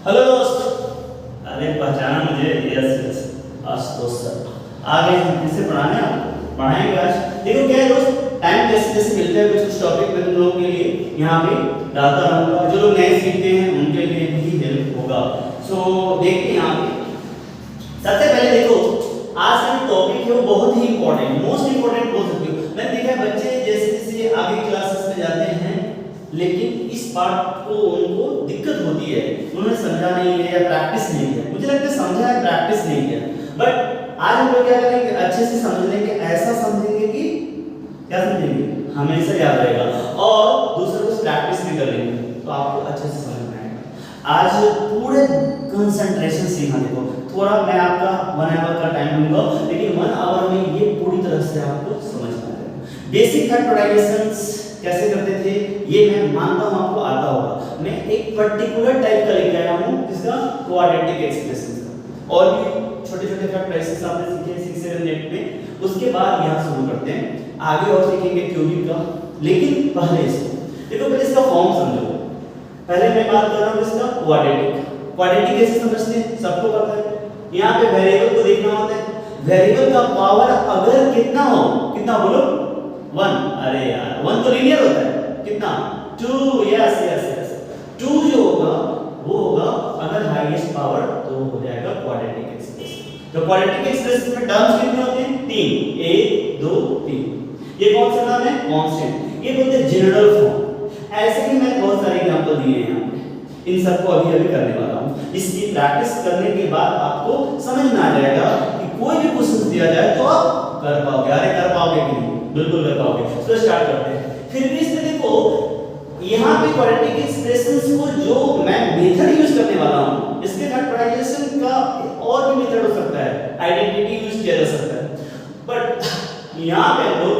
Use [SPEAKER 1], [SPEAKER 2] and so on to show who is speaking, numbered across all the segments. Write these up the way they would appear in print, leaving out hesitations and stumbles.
[SPEAKER 1] Hello दोस्त। अरे पहचाना मुझे? यस यस, आशुतोष सर आ गए हैं फिर से पढ़ाने। आपको पढ़ाएंगे आज। देखो क्या है दोस्त, टाइम जैसे जैसे मिलता है कुछ टॉपिक में तुम लोगों के लिए यहाँ पे डालता रहूँगा, जो लोग नए सीखते हैं उनके लिए भी हेल्प होगा। सो देखते हैं यहाँ पे सबसे पहले देखो, आज का जो टॉपिक है वो बहुत ही इंपॉर्टेंट, मोस्ट इंपॉर्टेंट बोल सकते हो। मैंने देखा है बच्चे जैसे जैसे आगे क्लासेस में जाते हैं लेकिन इस पार्ट को उनको दिक्कत होती है, उन्होंने समझा नहीं है या प्रैक्टिस नहीं किया। मुझे लगता है समझा है, प्रैक्टिस नहीं किया। बट आज हम लोग क्या करेंगे, अच्छे से समझ लेंगे, ऐसा समझेंगे कि क्या समझेंगे, हमेशा याद रहेगा, और दूसरों को प्रैक्टिस भी कर लेंगे तो आपको अच्छे से समझ में आएगा। आज पूरे कंसंट्रेशन सीखना। देखो थोड़ा मैं आपका 1 आवर का टाइम लूंगा, लेकिन 1 आवर में ये पूरी तरह से आपको समझ में आएगा। बेसिक फैक्टराइजेशंस कैसे करते थे ये मैं मानता हूं आपको आता होगा। मैं एक पर्टिकुलर टाइप का लेकर आया हूं, जिसका क्वाड्रेटिक एक्सप्रेशन का, और भी छोटे छोटे फैक्टराइजेशंस आपने सीखे 6 7 8 में। उसके बाद यहां शुरू करते हैं, आगे और सीखेंगे क्यूबिक का। लेकिन पहले इसको देखो, पहले इसका फॉर्म समझो। पहले मैं बात कर रहा हूं इसका क्वाड्रेटिक। क्वाड्रेटिक कैसे समझते हैं सबको पता है। यहां पे वेरिएबल को देखना होता है, वेरिएबल का पावर अगर कितना हो, कितना बोलो 1। अरे यार 1 तो लीनियर होता है, कितना 2। यस यस यस, 2 जो होगा वो होगा अगर हाईएस्ट पावर तो हो जाएगा क्वाड्रेटिक एक्सप्रेशन। तो क्वाड्रेटिक एक्सप्रेशन में टर्म्स कितने होते हैं? 3, 1 2 3। ये कौन सा नाम है? कांस्टेंट। ये बोलते हैं जनरल फॉर्म। ऐसे ही मैं बहुत सारे एग्जांपल दिए हैं यहाँ पे, इन सबको अभी अभी करने वाला हूँ। इसकी प्रैक्टिस करने के बाद आपको समझ में आ जाएगा कि कोई भी क्वेश्चन दिया जाए तो आप कर पाओगे। अरे कर पाओगे कि नहीं? बिल्कुल कर पाओगे। तो स्टार्ट करते हैं। फिर भी इसमें देखो, यहाँ पे क्वाड्रेटिक एक्सप्रेशंस को जो मैं मेथड यूज करने वाला हूँ, इसके फैक्टराइजेशन का और भी मेथड हो सकता है, आइडेंटिटी यूज किया जा सकता है। बट यहाँ पे हम लोग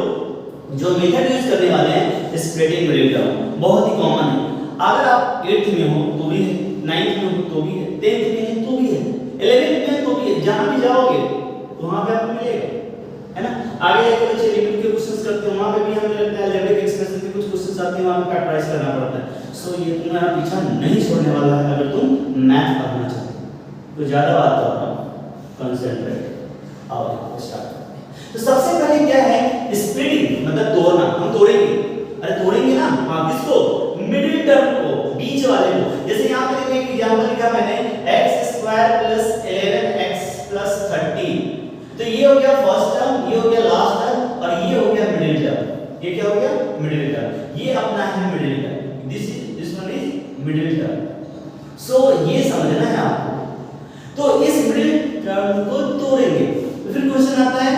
[SPEAKER 1] जो मेथड यूज करने वाले हैं स्प्लिटिंग मिडिल टर्म, बहुत ही कॉमन है। अगर आप 8th में हो तो भी है, 9th में हो तो भी है, 10th में है तो भी है, 11th में तो भी है, जहां भी जाओगे तो वहां पे आपको मिलेगा, है ना। आगे जाके बच्चे लिमिट के क्वेश्चंस करते हैं, वहां पे भी हमें लगता है अलजेब्रिक एक्सप्रेशन के कुछ क्वेश्चंस आते हैं, वहां पे फैक्टराइज करना पड़ता है। सो ये तुम्हारा पीछा नहीं छोड़ने वाला है अगर तुम मैथ पढ़ना चाहते हो। तो ज्यादा बात कर रहा हूं, कंसंट्रेट। आओ स्टार्ट करते हैं। तो सबसे पहले क्या है, स्प्लिटिंग मतलब तोड़ना। हम तोड़ेंगे, अरे तोड़ेंगे ना, हां किसको? मिडिल टर्म को, बीच वाले को। जैसे यहां पे देखो एक एग्जांपल लिखा मैंने, x² + 11x + 30। तो ये हो गया फर्स्ट टर्म, ये हो गया लास्ट टर्म, और ये हो गया मिडिल टर्म। ये क्या हो गया? Middle term. ये अपना है middle term, this one is middle term. So ये समझना है आपको। तो इस मिडिल टर्म को तोड़ेंगे। तो फिर क्वेश्चन आता है,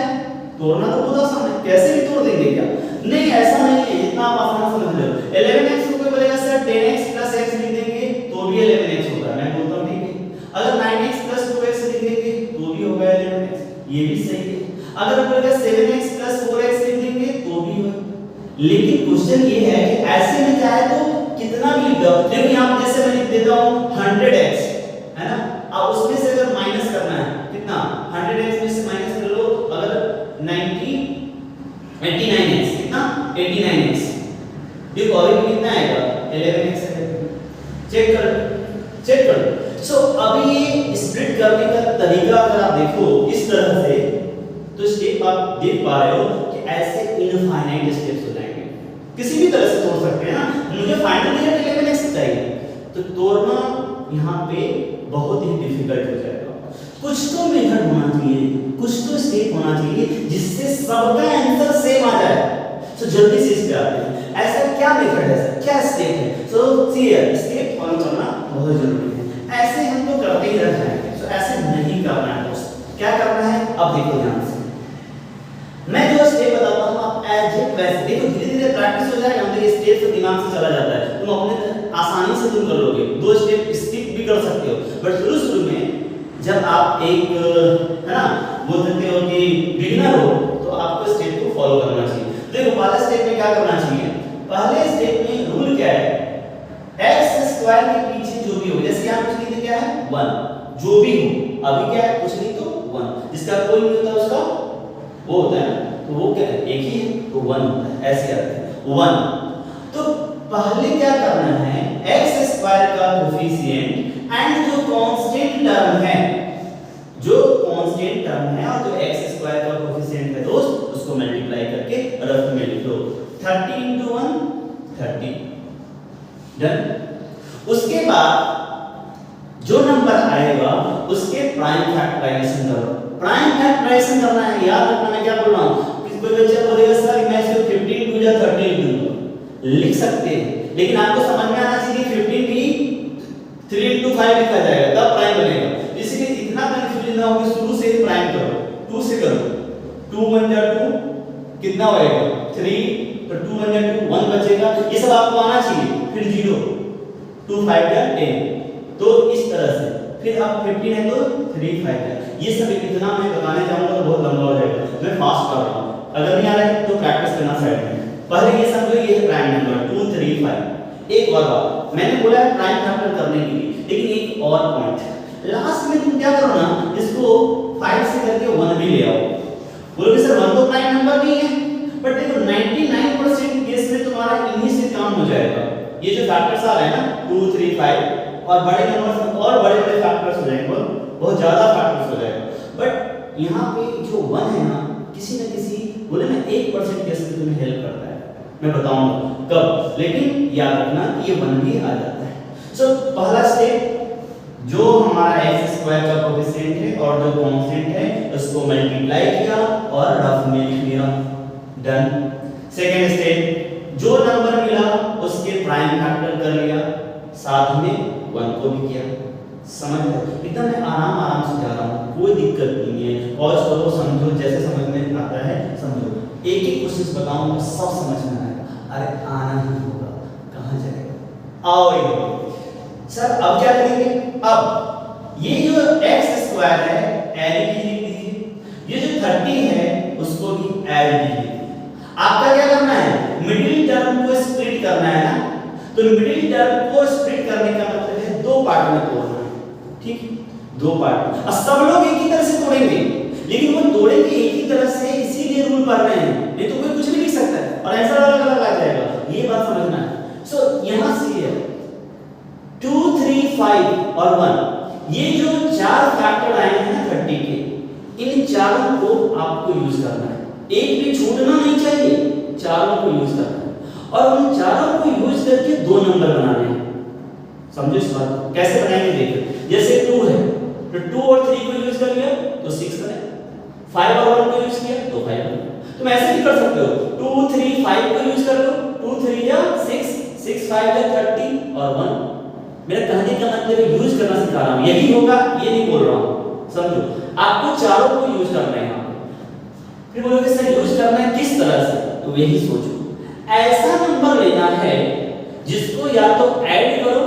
[SPEAKER 1] तोड़ना तो बहुत आसान है, कैसे भी तोड़ देंगे क्या? नहीं ऐसा नहीं है, इतना आप आसान समझ लो। 11x को कोई बोलेगा सर 10x + x लिख देंगे तो भी 11x होगा, मैं बोलता हूं ठीक है। अगर 9x + 2x लिख देंगे तो भी होगा 11x, ये भी सही है। अगर बोलेगा 7x + 4x लिख देंगे तो भी होगा। लेकिन क्वेश्चन ये है कि ऐसे में चाहे तो कितना भी लिख दो। देखो यहां पे जैसे मैं लिख देता हूं 100x, है ना। अब उसमें से अगर माइनस करना है कितना, 100x में से माइनस कर लो, अगर 89x, कितना 89x। देखो अभी कितना आएगा 11x आएगा। चेक कर। सो अभी ये स्प्लिट करने का तरीका अगर आप देखो इस तरह से, तो स्टेप आप देख पा रहे हो कि ऐसे इनफाइनाइट स्टेप्स हो जाएंगे। किसी भी तरह से तोड़ सकते हैं ना, मुझे फाइनल रिजल्ट 11x चाहिए, तो तोड़ना यहाँ पे बहुत ही डिफिकल्ट हो जाएगा। कुछ तो मेथड होना चाहिए, कुछ तो स्टेप होना चाहिए जिससे सबका आंसर सेम आ जाए। तो जल्दी से इस पे आते हैं, ऐसा क्या मेथड है, क्या स्टेप है? सो स्टेप फॉलो करना बहुत जरूरी है। ऐसे हम तो करते ही रह जाएंगे, तो ऐसे नहीं करना है दोस्त। क्या करना है अब देखो ध्यान से, मैं जो स्टेप बताता हूं आप एज इट वैसे देखो, धीरे धीरे प्रैक्टिस हो जाएगा तो ये स्टेप से दिमाग से चला जाता है, तुम अपने आसानी से तुम कर लोगे। 2 स्टेप स्किप भी कर सकते हो, बट शुरू में जब आप एक है ना बोल सकते हो कि बिगिनर हो तो आपको स्टेप को फॉलो करना चाहिए। देखो पहले स्टेप में क्या करना चाहिए, पहले स्टेप में रूल क्या है, x² के पीछे जो भी हो, जैसे यहां कुछ नहीं क्या है 1, जो भी हो, अभी क्या है कुछ नहीं तो 1, जिसका कोई नहीं होता उसका वो होता है, तो वो क्या है एक ही है तो 1 होता है, ऐसे आते हैं 1। तो पहले क्या करना है, x² का कोफिशिएंट एंड जो कांस्टेंट टर्म है, जो कांस्टेंट टर्म है और जो x स्क्वायर का कोएफिशिएंट है दोस्त, उसको मल्टीप्लाई करके रफ में लिख लो 30 into 1 30 डन। उसके बाद जो नंबर आएगा उसके प्राइम फैक्टराइजेशन करो। प्राइम फैक्टराइजेशन करना है, याद रखना मैं क्या बोल रहा हूं। किसी कोई बच्चा बोलेगा सर मैं इसको 15 2 या 13 दूंगा, लिख सकते हैं, लेकिन आपको समझ में आना चाहिए 15 भी 3 into 5 लिखा जाएगा तब प्राइम बनेगा। इसलिए इतना कंफ्यूजन ना हो कि शुरू से ही प्राइम करो, 2 से करो, 2 1 जा 2 कितना होएगा 3, तो 2 1 जा 2 1 बचेगा, ये सब आपको आना चाहिए। फिर 0 2 5 जा 10, तो इस तरह से फिर अब 15 है तो 3 5 है। ये सब इतना मैं बताने जाऊंगा तो बहुत लंबा हो जाएगा, मैं फास्ट कर रहा हूं, अगर नहीं आ रहा है तो प्रैक्टिस करना साइड में। पहले ये समझो ये है प्राइम नंबर 2 3 5। एक और बात मैंने बोला है प्राइम फैक्टर करने के लिए, लेकिन एक और पॉइंट लास्ट में तुम क्या करो ना, इसको 5 से करके 1 भी ले आओ। बोलोगे सर 1 तो प्राइम नंबर नहीं है, बट देखो 99% केस में तुम्हारा इन्हीं से काम हो जाएगा। ये जो फैक्टर्स आ रहे हैं ना 2 3 5 और बड़े नंबर्स और बड़े-बड़े फैक्टर्स हो जाएंगे, बहुत ज्यादा फैक्टर्स हो जाएगा। बट यहाँ पे जो 1 है ना, किसी न किसी बोले ना 1% केस में तुम्हें हेल्प करता है, मैं बताऊंगा कब, लेकिन याद रखना कि ये 1 भी आ जाता है। सो पहला स्टेप जो हमारा x स्क्वायर का कोएफिशिएंट है और जो कांस्टेंट है उसको मल्टीप्लाई किया और रफ में लिख लिया, डन। सेकंड स्टेप जो नंबर मिला उसके प्राइम फैक्टर कर लिया, साथ में 1 को भी किया। समझ में एकदम मैं आराम से जा रहा हूँ, कोई दिक्कत नहीं है। पॉज करो, समझो, जैसे समझ में आता है समझो। एक एक क्वेश्चन बताऊंगा सब समझ में आएगा। अरे आना ही होगा, कहाँ जाएगा, आओ ये सर। अब क्या करेंगे, अब ये जो x स्क्वायर है ऐड कीजिए, ये जो 30 है उसको भी ऐड कीजिए। आपका क्या करना है, मिडिल टर्म को स्प्लिट करना है ना, तो मिडिल टर्म को स्प्लिट करने का मतलब है 2 पार्ट में तोड़ना है, ठीक, 2 पार्ट। अब सब लोग एक ही तरह से तोड़ेंगे, लेकिन वो तोड़ेंगे एक ही तरह से, इसीलिए रूल पढ़ रहे हैं, नहीं तो कोई कुछ भी लिख सकता है और आंसर अलग-अलग आ जाएगा, ये बात समझना है। सो यहां से 2 3 5 और 1, ये जो 4 फैक्टर आए हैं ना 30 के, इन चारों को आपको यूज करना है, एक भी छूटना नहीं चाहिए, चारों को यूज करना है और उन चारों को यूज करके 2 नंबर बनाने हैं। समझो इस बात को कैसे बनाएंगे, देखो जैसे 2 है तो 2 और 3 को यूज कर लिया तो 6 बने, 5 और 1 को यूज किया तो 5 बने। तुम ऐसे भी कर सकते हो, 2 3 5 को यूज कर लो, 2 3 या 6 6 5 या 30 और 1। मेरा कहने का मतलब यूज करना सिखा रहा हूं, यही होगा ये नहीं बोल रहा हूं, समझो। आपको चारों को यूज करना है यहाँ पे। फिर बोलोगे सर यूज करना है किस तरह से, तो यही सोचो, ऐसा नंबर लेना है जिसको या तो ऐड करो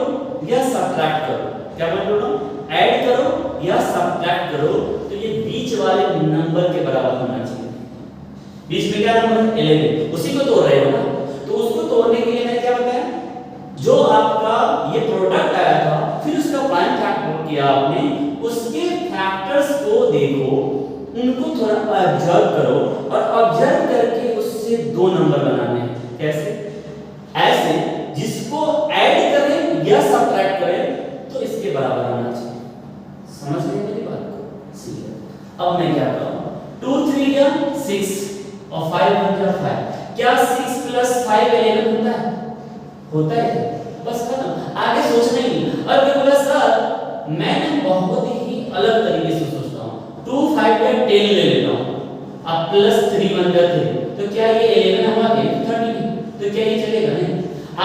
[SPEAKER 1] या सब्ट्रैक्ट करो। क्या बोल रहा हूं, ऐड करो या सब्ट्रैक्ट करो, तो ये बीच वाले नंबर के बराबर होना चाहिए। बीच में क्या नंबर है 11, उसी को तोड़ रहे हो ना, तो उसको तोड़ने के लिए मैंने क्या बताया, जो आपका ये प्रोडक्ट आया था फिर उसका प्राइम फैक्टर किया आपने, उसके फैक्टर्स को देखो, उनको थोड़ा ऑब्जर्व करो और ऑब्जर्व करके उससे 2 नंबर बनाने हैं। कैसे, ऐसे जिसको ऐड करें या सब्ट्रैक्ट करें तो इसके बराबर आना चाहिए। समझ गए मेरी बात को, सीधा। अब मैं क्या करूं, 2 3 या 6 और 5 1 या 5, क्या 6 + 5 11 होता है, होता है, बस खत्म, आगे सोचना ही नहीं। और मैं बोला सर मैं बहुत ही अलग तरीके से सोचता हूं, 2 5 या 10 ले लेता हूं, अब +3 1 या 3, तो क्या ये 11 हमारा 30 नहीं, तो क्या ये चलेगा, नहीं।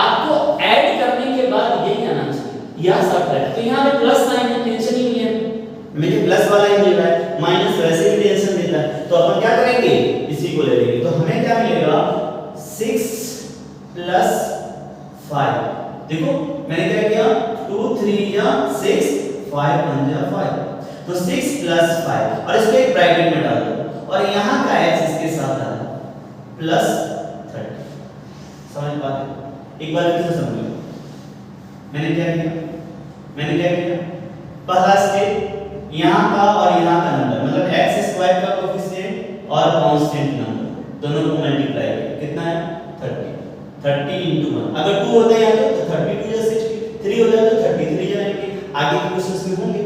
[SPEAKER 1] आपको ऐड करने के बाद यही आना चाहिए या सब्ट्रैक्ट, तो यहां पे प्लस साइन है, टेंशन ही नहीं है, मुझे प्लस वाला ही मिल रहा है, माइनस वैसे भी टेंशन देता है, तो अपन क्या करेंगे, इसी को ले लेंगे, तो हमें क्या मिलेगा 6 + 5। देखो मैंने क्या किया, 2 3 या 6 5 1 या 5, तो 6 + 5 और इसको एक ब्रैकेट में डाल दो और यहाँ का x इसके साथ डाल +30। समझ पाते, एक बार फिर से समझो। मैंने क्या किया, पहला स्टेप यहाँ का और यहाँ का नंबर, मतलब x स्क्वायर का कोएफिशिएंट और कांस्टेंट नंबर दोनों को मल्टीप्लाई किया, कितना है 30 30 × 1, अगर 2 होता है यहाँ तो 32 या 60, 3 हो जाए तो 33 या 90, आगे के क्वेश्चंस में होंगे।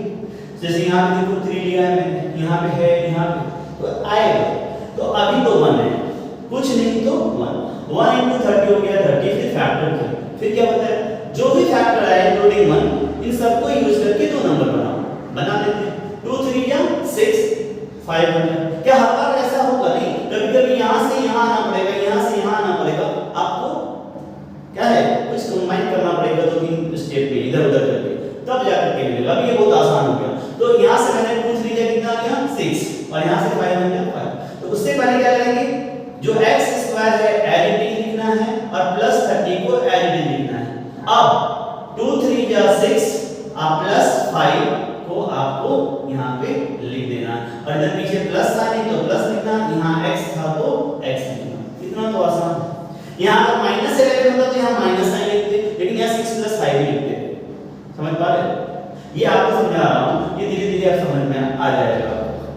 [SPEAKER 1] जैसे यहाँ पे देखो 3 लिया है मैंने, यहाँ पे है, यहाँ पे तो आएगा। तो अभी तो 1 है, कुछ नहीं तो 1 into 30 हो गया 30, फिर फैक्टर किया, फिर क्या होता है जो भी फैक्टर आए इंक्लूडिंग 1 इन सबको यूज करके दो नंबर बना लेते हैं। 2 3 या 6 5 हो गया। क्या हर बार ऐसा होगा? नहीं, कभी-कभी यहाँ से यहाँ आना पड़ेगा, यहाँ से यहाँ आना पड़ेगा, आपको क्या है कुछ कंबाइन करना पड़ेगा 2-3 स्टेप पे इधर उधर करके, तब जाकर के मिलेगा। अब ये बहुत आसान हो गया। तो यहाँ से मैंने 2 3 या कितना लिया 6 और यहाँ से 5 बन गया 5। तो उससे पहले क्या करेंगे, जो x स्क्वायर है एडिटिव लिखना है और प्लस 30 को एडिटिव लिखना है। अब 2 3 या 6 और प्लस 5 को आपको यहाँ पे लिख देना और इधर पीछे प्लस था नहीं तो प्लस लिखना, यहाँ x था तो x लिखना। इतना तो आसान है। यहाँ पर माइनस 11 होता तो यहाँ माइनस साइन लिखते, लेकिन यहाँ 6 + 5 ही लिखते। समझ पा रहे हो? ये आपको समझा रहा हूँ, ये धीरे धीरे आप समझ में आ जाएगा।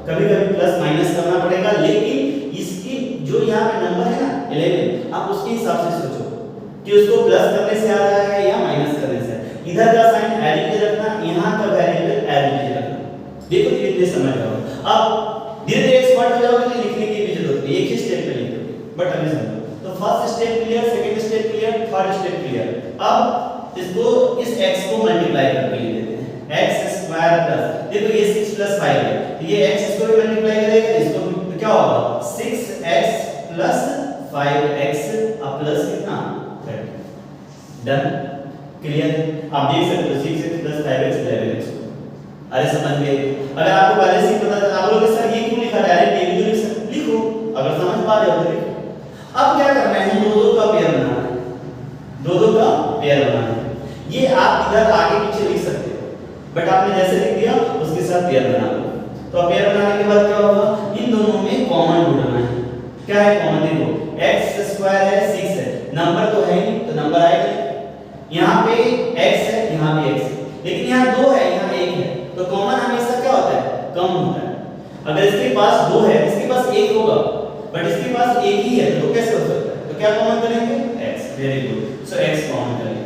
[SPEAKER 1] कभी कभी प्लस माइनस करना पड़ेगा, लेकिन इसकी जो यहाँ पे नंबर है ना 11, आप उसके हिसाब से सोचो कि उसको प्लस करने से आ रहा है या माइनस करने से। इधर का साइन एडिटिव रखना, यहाँ का वेरिएबल एडिटिव रखना। देखो धीरे धीरे समझ जाओ। अब धीरे धीरे एक्सपर्ट हो जाओगे तो लिखने की भी जरूरत नहीं, एक ही स्टेप में लिखोगे। बट अभी समझो, तो first step clear, second step clear, third step clear. अब इसको इस x को मल्टीप्लाई करके लिख देते हैं, x स्क्वायर प्लस, देखो ये 6 + 5 है तो ये x इसको भी मल्टीप्लाई करेगा, इसको भी, तो क्या होगा 6x + 5x अब प्लस कितना 30। Done, clear? आप देख सकते हो 6x + 5x 11x। अरे समझ गए? अगर आपको पहले से ही पता था, आप लोग सर ये क्यों लिखा, डायरेक्ट ये भी तो लिख सकते, लिखो अगर समझ पा रहे हो तो लिखो। अब क्या करना है, दो का पेयर बनाना है, दो का पेयर बनाना है। ये आप इधर आगे पीछे लिख सकते हो, बट आपने जैसे लिख दिया उसके साथ पेयर बना लो। तो पेयर बनाने के बाद क्या होगा, इन दोनों में कॉमन ढूंढना है। क्या है कॉमन? देखो x² है 6 है, नंबर तो है नहीं तो नंबर आएगा नहीं। यहाँ पे x है, यहाँ भी x है, लेकिन यहाँ 2 है, यहाँ 1 है, तो कॉमन हमेशा क्या होता है कम होता है। अगर इसके पास 2 है, इसके पास 1 होगा, बट इसके पास 1 ही है, तो कैसे हो सकता है? तो क्या कॉमन करेंगे x। वेरी गुड, सो x कॉमन करेंगे।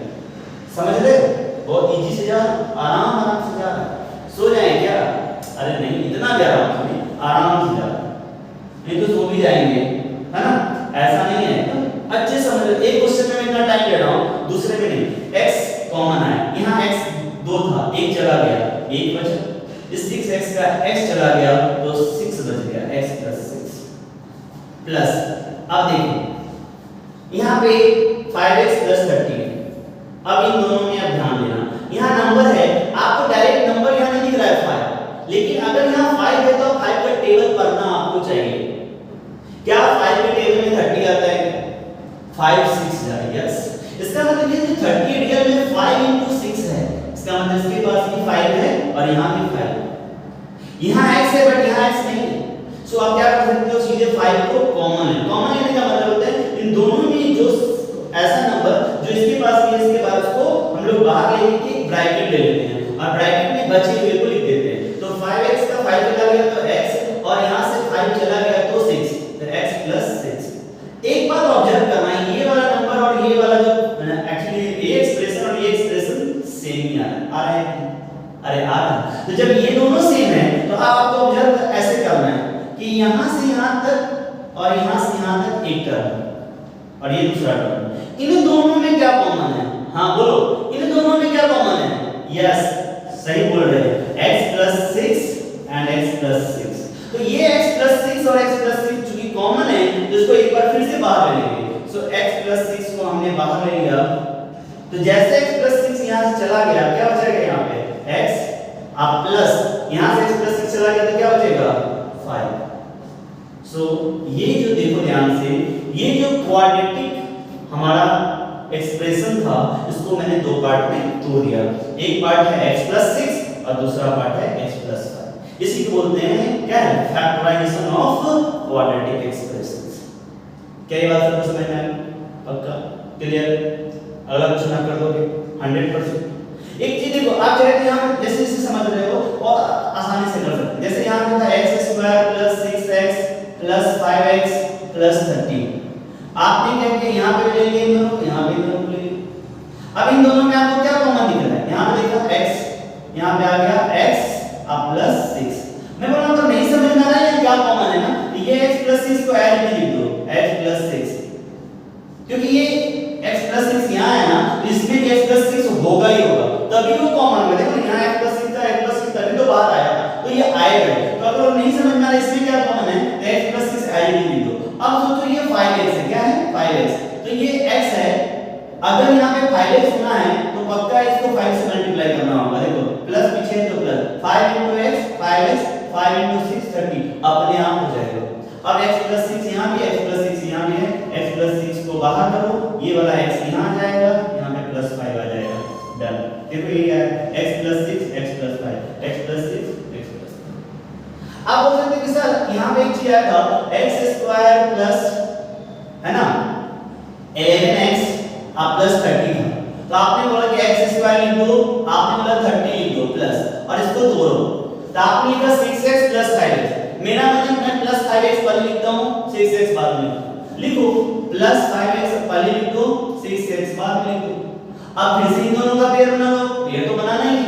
[SPEAKER 1] समझ रहे हो? बहुत इजी से जा, आराम से जा। सो जाए क्या? अरे नहीं, इतना प्यारा मत, आराम से जा, नहीं तो सो भी जाएंगे, है ना? ऐसा नहीं है, तो अच्छे समझ लो। एक क्वेश्चन में इतना टाइम ले रहा हूं, दूसरे में नहीं। x कॉमन है, यहाँ x 2 था, 1 चला गया, 1 बचा। इस 6x का x चला गया तो 6 बच गया, x + 6 प्लस। अब देखो यहाँ पे 5x + 30 है। अब इन दोनों में आप ध्यान देना, यहाँ नंबर है, आपको डायरेक्ट नंबर यहाँ नहीं दिख रहा है 5, लेकिन अगर यहाँ 5 है तो 5 का टेबल पढ़ना आपको चाहिए। क्या 5 के टेबल में 30 आता है? 5 6 जाए, यस। इसका मतलब ये 30 रियल में 5 × 6 है, इसका मतलब इसके पास भी 5 है और यहाँ भी 5 है। यहाँ x है बट यहाँ x नहीं है, सो आप क्या कर सकते हो, सीधे 5 को कॉमन है। कॉमन लेने का मतलब होता है इन दोनों में जो ऐसा नंबर जो इसके पास भी है, इसके बाद उसको हम लोग बाहर लेके ब्रैकेट ले लेते हैं और ब्रैकेट में बचे हुए को लिख देते हैं। तो 5x का 5 चला गया तो x, और यहाँ से 5 चला गया तो 6, तो x + 6। एक बात ऑब्जर्व करना है, ये वाला नंबर और ये वाला जो एक्चुअली ये एक्सप्रेशन और ये एक्सप्रेशन सेम ही आ रहा है। अरे आ रहा है, तो जब ये दोनों सेम है तो आपको ऑब्जर्व ऐसे करना है कि यहाँ से यहाँ तक और यहाँ से यहाँ तक एक टर्म और ये दूसरा टर्म, इन दोनों में क्या कॉमन है? हाँ बोलो, इन दोनों में क्या कॉमन है? यस, सही बोल रहे हैं, x + 6 एंड x + 6। तो ये x + 6 और x + 6 चूंकि कॉमन है तो इसको एक बार फिर से बाहर ले लेंगे। सो x + 6 को हमने बाहर ले लिया, तो जैसे x + 6 यहाँ से चला गया, क्या बचेगा यहाँ पे x, अब प्लस यहाँ से x + 6 चला गया तो क्या बचेगा 5। सो ये जो देखो ध्यान से, ये जो क्वाड्रेटिक हमारा एक्सप्रेशन था इसको मैंने दो पार्ट में तोड़ दिया। एक पार्ट है x + 6 और दूसरा पार्ट है x + 5। इसी को बोलते हैं क्या है, फैक्टराइजेशन ऑफ क्वाड्रेटिक एक्सप्रेशंस। क्या ये बात सबको समझ में आई? पक्का क्लियर? अगला क्वेश्चन आप कर दोगे 100%। एक चीज देखो, आप चाहे तो यहाँ जैसे जैसे समझ रहे हो और आसानी से कर सकते हैं। जैसे यहाँ पे था x² + 6x + 5x + 30। आपने क्या किया, यहाँ पे ले लिए इन दोनों, यहाँ पे इन दोनों ले लिए। अब इन दोनों में आपको क्या कॉमन दिख रहा है? यहाँ पे देखो x यहाँ पे आ गया x प्लस 6। मैं बोला तो नहीं समझ में आ रहा है क्या कॉमन है ना, ये x प्लस 6 को ऐड में लिख दो, x प्लस 6, क्योंकि ये x प्लस 6 यहाँ है ना, तो इसमें भी x प्लस 6 होगा ही होगा, तभी वो कॉमन होगा। देखो यहाँ x प्लस 6 था, x प्लस 6 तभी तो बात आया, तो ये आएगा। तो अगर नहीं समझ में आ रहा इसमें क्या कॉमन है, तो x प्लस 6 ऐड में लिख दो। अब सोचो ये 5x है, क्या है 5x, तो ये x है, अगर यहाँ पे 5x होना है तो पक्का इसको 5 से मल्टीप्लाई करना होगा। देखो प्लस पीछे तो प्लस 5 x 5x 5 6 30 अपने आप हो जाएगा। अब x प्लस 6 यहाँ भी, x प्लस 6 यहाँ भी है, x प्लस 6 को बाहर करो, ये वाला x यहाँ आ जाएगा, यहाँ पे प्लस 5 आ जाएगा। डन। देखो ये क्या है, x plus 6 x plus 5 x plus 6 x plus 5। आप बोल सकते हैं कि सर यहाँ पे एक चीज आया था x स्क्वायर प्लस है ना 11x प्लस 30 था, तो आपने बोला कि x स्क्वायर लिख दो, आपने बोला 30 लिख दो प्लस, और इसको तोड़ो, तो आपने लिखा 6x प्लस 5x। मेरा मतलब मैं प्लस 5x पहले लिखता हूं, 6x बाद में लिखो, प्लस 5x पहले लिख दो, 6x बाद में लिखो। अब फिर से इन दोनों का पेयर बना लो, पेयर तो बनाना ही।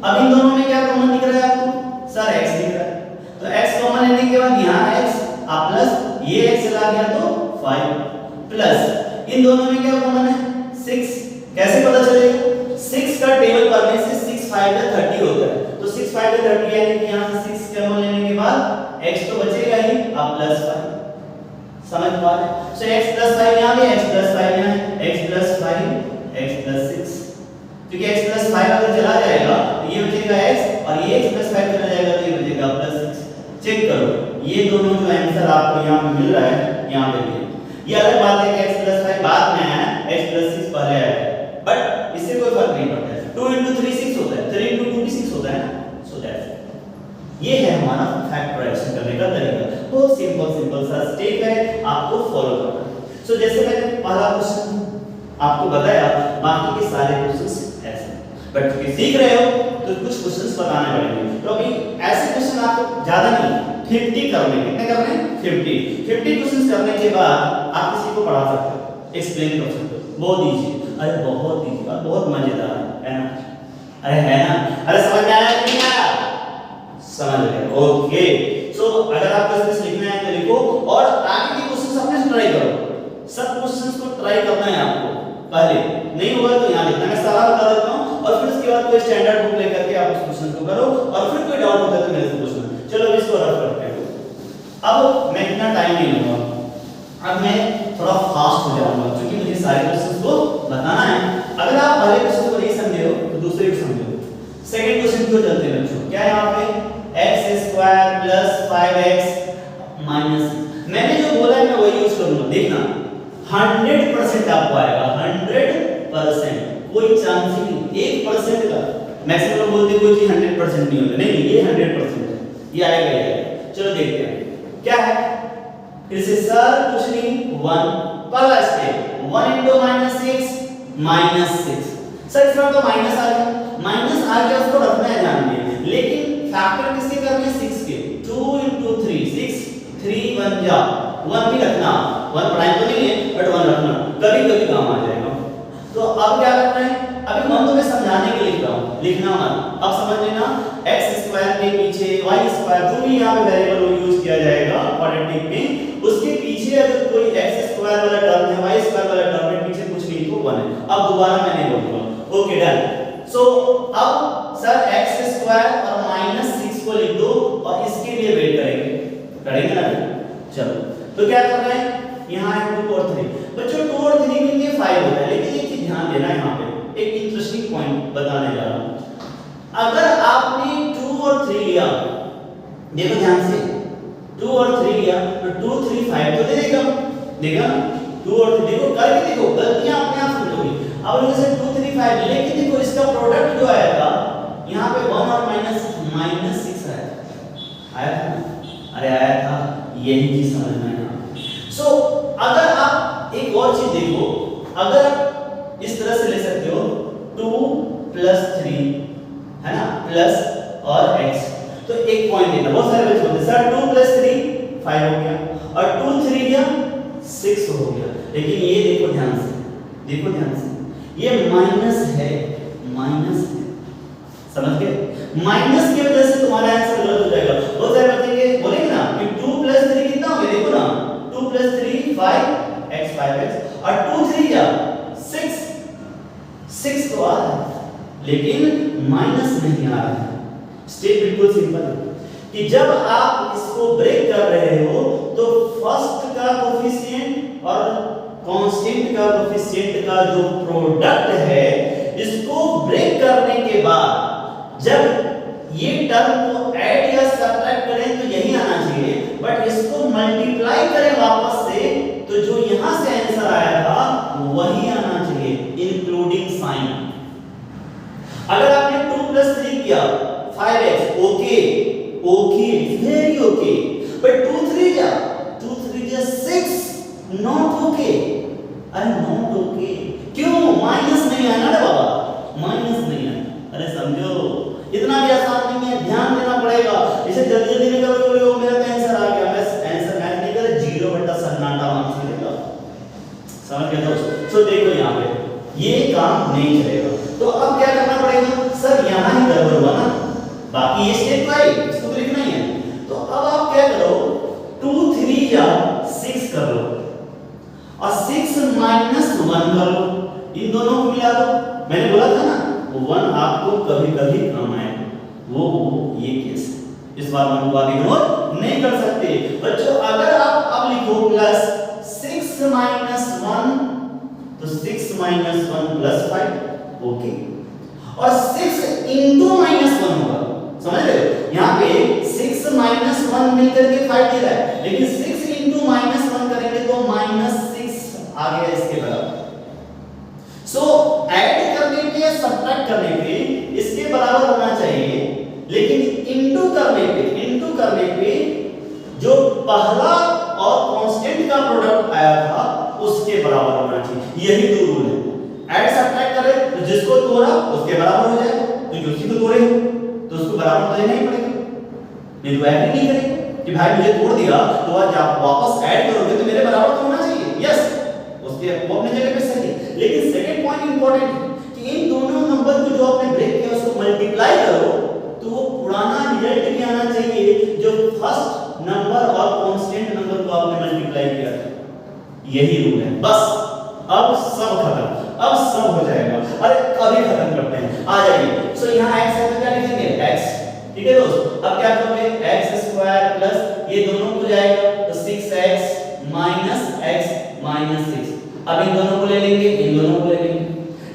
[SPEAKER 1] अब इन दोनों में क्या कॉमन दिख रहा है आपको, सर x दिख रहा है, तो x कॉमन लेने के बाद यहाँ x प्लस ये x चला गया तो 5 प्लस इन दोनों में क्या कॉमन है 6। कैसे पता चलेगा, 6 का टेबल पढ़ने से 6 5 का 30 होता है, तो 6 5 का 30 यानी कि यहाँ से 6 कॉमन लेने के बाद x तो बचेगा ही, अब प्लस 5 समझ पा रहे हैं। सो x प्लस 5 यहाँ भी, x प्लस 5 यहाँ है, x प्लस 5 x प्लस 6, क्योंकि x प्लस 5 अगर चला जाएगा तो ये बचेगा x, और ये x प्लस 5 चला जाएगा तो ये बचेगा प्लस 6। चेक करो ये दोनों जो आंसर आपको यहाँ पे मिल रहा है, यहाँ पे भी ये अलग बात है कि x प्लस 5 बाद में आया, x प्लस 6 पहले आया, बट इससे कोई फर्क नहीं पड़ता है। 2 into 3 6 होता है, 3 into 2 भी 6 होता है ना, सो दैट्स ये है हमारा फैक्टराइजेशन करने का तरीका। बहुत सिंपल सा स्टेप है, आपको फॉलो करना है। सो जैसे मैंने पहला क्वेश्चन आपको बताया, बाकी के सारे क्वेश्चंस ऐसे, बट क्योंकि सीख रहे हो तो कुछ क्वेश्चंस बताने पड़ेंगे। तो अभी ऐसे क्वेश्चन आपको ज्यादा नहीं 50 करने, कितने करने 50 क्वेश्चंस करने के बाद आप किसी को पढ़ा सकते हो, एक्सप्लेन कर सकते हो, बहुत इजी। अरे बहुत इजी और बहुत मजेदार है ना, अरे है ना, अरे समझ में आया कि नहीं आया, समझ गए, ओके। सो अगर आपको इसमें लिखना है तो लिखो, और आगे के क्वेश्चंस अपने से ट्राई करो, सब क्वेश्चंस को ट्राई करना है आपको, पहले नहीं होगा तो यहाँ लिखना, मैं सारा बता देता हूँ, और फिर उसके बाद कोई स्टैंडर्ड बुक लेकर के आप उस क्वेश्चन को करो, और फिर कोई डाउट होता है तो मेरे से पूछना। चलो इसको रफ करते हैं। अब मैं इतना टाइम नहीं लूंगा, अब मैं थोड़ा फास्ट हो जाऊंगा क्योंकि मुझे सारे क्वेश्चंस को बताना है। अगर आप पहले क्वेश्चन को नहीं समझे हो तो दूसरे को समझो। सेकंड क्वेश्चन को चलते हैं बच्चों, क्या है यहाँ पे x square plus 5x minus, मैंने जो बोला है मैं वही यूज करूंगा, देखना 100% आपको आएगा, 100%, कोई चांस ही नहीं, 1% का मैक्सिमम बोलते कोई चीज 100% नहीं होता, नहीं ये 100% है, ये आएगा। चलो देखते हैं क्या है, फिर से सर कुछ नहीं 1 पहला स्टेप 1 into -6 -6, सर इसमें तो माइनस आ गया उसको रखना है ध्यान में, लेकिन फैक्टर किसके करने हैं 6 के, 2 into 3 6 3 1 जा 1 भी रखना, 1 प्राइम तो नहीं है बट 1 रखना, कभी काम आ जाएगा। तो अब क्या करना है, अभी हम तुम्हें समझाने के लिए लिख रहा हूं, लिखना मत, अब समझ लेना x स्क्वायर के पीछे y स्क्वायर जो भी यहां पे वेरिएबल यूज किया जाएगा क्वाड्रेटिक में, उसके पीछे अगर कोई x स्क्वायर वाला टर्म है y स्क्वायर वाला टर्म है पीछे कुछ नहीं तो 1 है। अब दोबारा मैं नहीं बोलूंगा, ओके डन। सो अब सर x स्क्वायर और -6 को लिख दो और इसके लिए वेट करेंगे ना, चलो तो क्या करना है, यहां है 2 और 3, बच्चों 2 और 3 के लिए 5 होता है, लेकिन एक चीज ध्यान देना है, यहां पे एक इंटरेस्टिंग पॉइंट बताने जा रहा हूं। अगर आपने 2 और 3 लिया, देखो ध्यान से 2 और 3 लिया तो 2 3 5 तो दे देगा 2 और 3, देखो करके देखो, गलतियां अपने आप समझोगे। अब जैसे 2 3 5, लेकिन देखो इसका प्रोडक्ट जो आया था यहां पे 1 और -6 आया था ना, अरे आया था, यही चीज समझना है। सो अगर आप एक और चीज देखो, अगर आप इस तरह से ले सकते हो 2 + 3 है ना, प्लस और x, तो एक पॉइंट देना, बहुत सारे बच्चे बोलते हैं सर 2 + 3 5 हो गया और 2 3 गया 6 हो गया, लेकिन ये देखो ध्यान से, ये माइनस है, समझ गए? माइनस की वजह से तुम्हारा आंसर गलत हो जाएगा। बहुत सारे बच्चे बोलेंगे ना कि 2 + 3 कितना हो गया, देखो ना 2 + 3 5x 5x और 2 3 या 6 6 तो आ रहा है लेकिन माइनस नहीं आ रहा है। स्टेप बिल्कुल सिंपल है कि जब आप इसको ब्रेक कर रहे हो तो फर्स्ट का कोफिशिएंट और कांस्टेंट का कोफिशिएंट का जो प्रोडक्ट है इसको ब्रेक करने के बाद जब ये टर्म को ऐड या सब्ट्रैक्ट करें तो यही आना चाहिए, बट इसको मल्टीप्लाई करें वापस से तो जो यहां से आंसर आया था वही आना चाहिए इंक्लूडिंग साइन। अगर आपने 2 + 3 किया 5x, okay okay very okay, but 2 3 जा 6 नॉट ओके। अरे नॉट ओके क्यों? माइनस नहीं आना रे बाबा, माइनस नहीं आना। अरे समझो इतना भी आसान नहीं है, ध्यान देना पड़ेगा। इसे जल्दी जल्दी में करोगे वो मेरा तो आंसर आ गया, बस आंसर मैच नहीं करे 0 बटा सन्नाटा मार्क्स मिलेगा। समझ गए दोस्त? सो देखो यहाँ पे ये काम नहीं चलेगा तो अब क्या करना पड़ेगा? सर यहाँ ही गड़बड़ हुआ ना, बाकी ये स्टेप तो आई, इसको तो लिखना ही है। तो अब आप क्या करो 2 3 या 6 कर लो और 6 - 1 कर लो, इन दोनों को मिला दो। मैंने बोला था ना 1 आपको कभी कभी काम आएगा, वो ये केस है। इस बार 1 को आप इग्नोर नहीं कर सकते बच्चों। अगर आप अब लिखो प्लस 6 - 1 तो 6 - 1 + 5 ओके, और 6 * -1 होगा। समझ रहे हो? यहाँ पे 6 - 1 मिलकर के 5 दे रहा है, लेकिन 6 * -1 करेंगे तो -6 आ गया इसके बराबर। सो ऐड करने पे या सब्ट्रैक्ट करने पे इसके बराबर होना चाहिए, लेकिन इनटू करने पे जो पहला और कांस्टेंट का प्रोडक्ट आया था उसके बराबर होना चाहिए। यही तो रूल है। ऐड सब्ट्रैक्ट करें तो जिसको तोड़ा उसके बराबर हो जाएगा, तो उसी को तोड़े तो उसको बराबर तो देना ही पड़ेगा, नहीं तो ऐड नहीं करेगा कि भाई मुझे तोड़ दिया तो आज आप वापस ऐड करोगे तो मेरे बराबर तो होना चाहिए। यस, उसके वो अपने जगह पे सही है, लेकिन सेकंड पॉइंट इंपॉर्टेंट है कि इन दोनों नंबर को जो आपने ब्रेक किया उसको मल्टीप्लाई करो तो वो पुराना रिजल्ट भी आना चाहिए जो फर्स्ट नंबर और कांस्टेंट नंबर को आपने मल्टीप्लाई किया था। यही रूल है। बस अब सब खत्म, अब सब हो जाएगा। अरे अभी खत्म करते हैं, आ जाइए। सो यहाँ x है तो क्या लिखेंगे x, ठीक है दोस्त। अब क्या करोगे x² प्लस ये दोनों को जाएगा तो 6x - x - 6। अब इन दोनों को ले लेंगे, इन दोनों को ले लेंगे।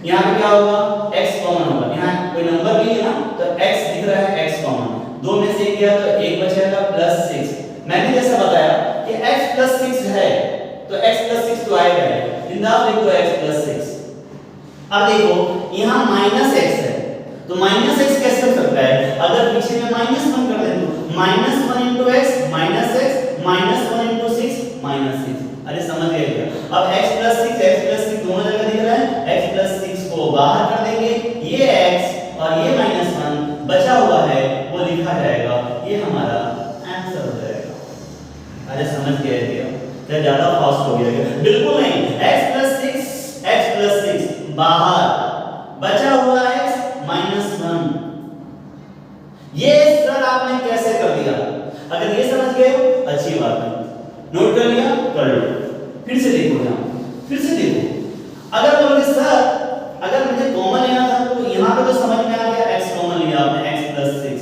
[SPEAKER 1] यहाँ पे क्या होगा x कॉमन होगा, यहाँ कोई नंबर नहीं है ना तो x दिख रहा है, x कॉमन, दो में से एक गया तो एक बचेगा +6। मैंने जैसा बताया कि x + 6 है तो x + 6 तो आएगा, इंदाफ लिख दो x + 6। अब देखो यहाँ -x है तो -x कैसे हो सकता है? अगर पीछे में -1 कर दें तो -1 * x - x -1 * 6 -6। अरे समझ गए क्या? अब x + 6 दोनों जगह दिख रहा है, x + 6 को बाहर कर देंगे, ये x और ये -1 बचा हुआ है वो लिखा जाएगा, ये हमारा आंसर हो जाएगा। अरे समझ गए क्या? क्या ज्यादा फास्ट हो गया क्या? बिल्कुल नहीं। x + 6 बाहर, बचा हुआ x -1। ये सर आपने कैसे कर दिया? अगर ये समझ गए अच्छी बात है, नोट कर लिया कर लो। फिर से देखो, यहाँ फिर से देखो। अगर बोलोगे सर अगर मुझे कॉमन लेना था तो यहाँ पे तो समझ में आ गया, x कॉमन लिया आपने, x + 6।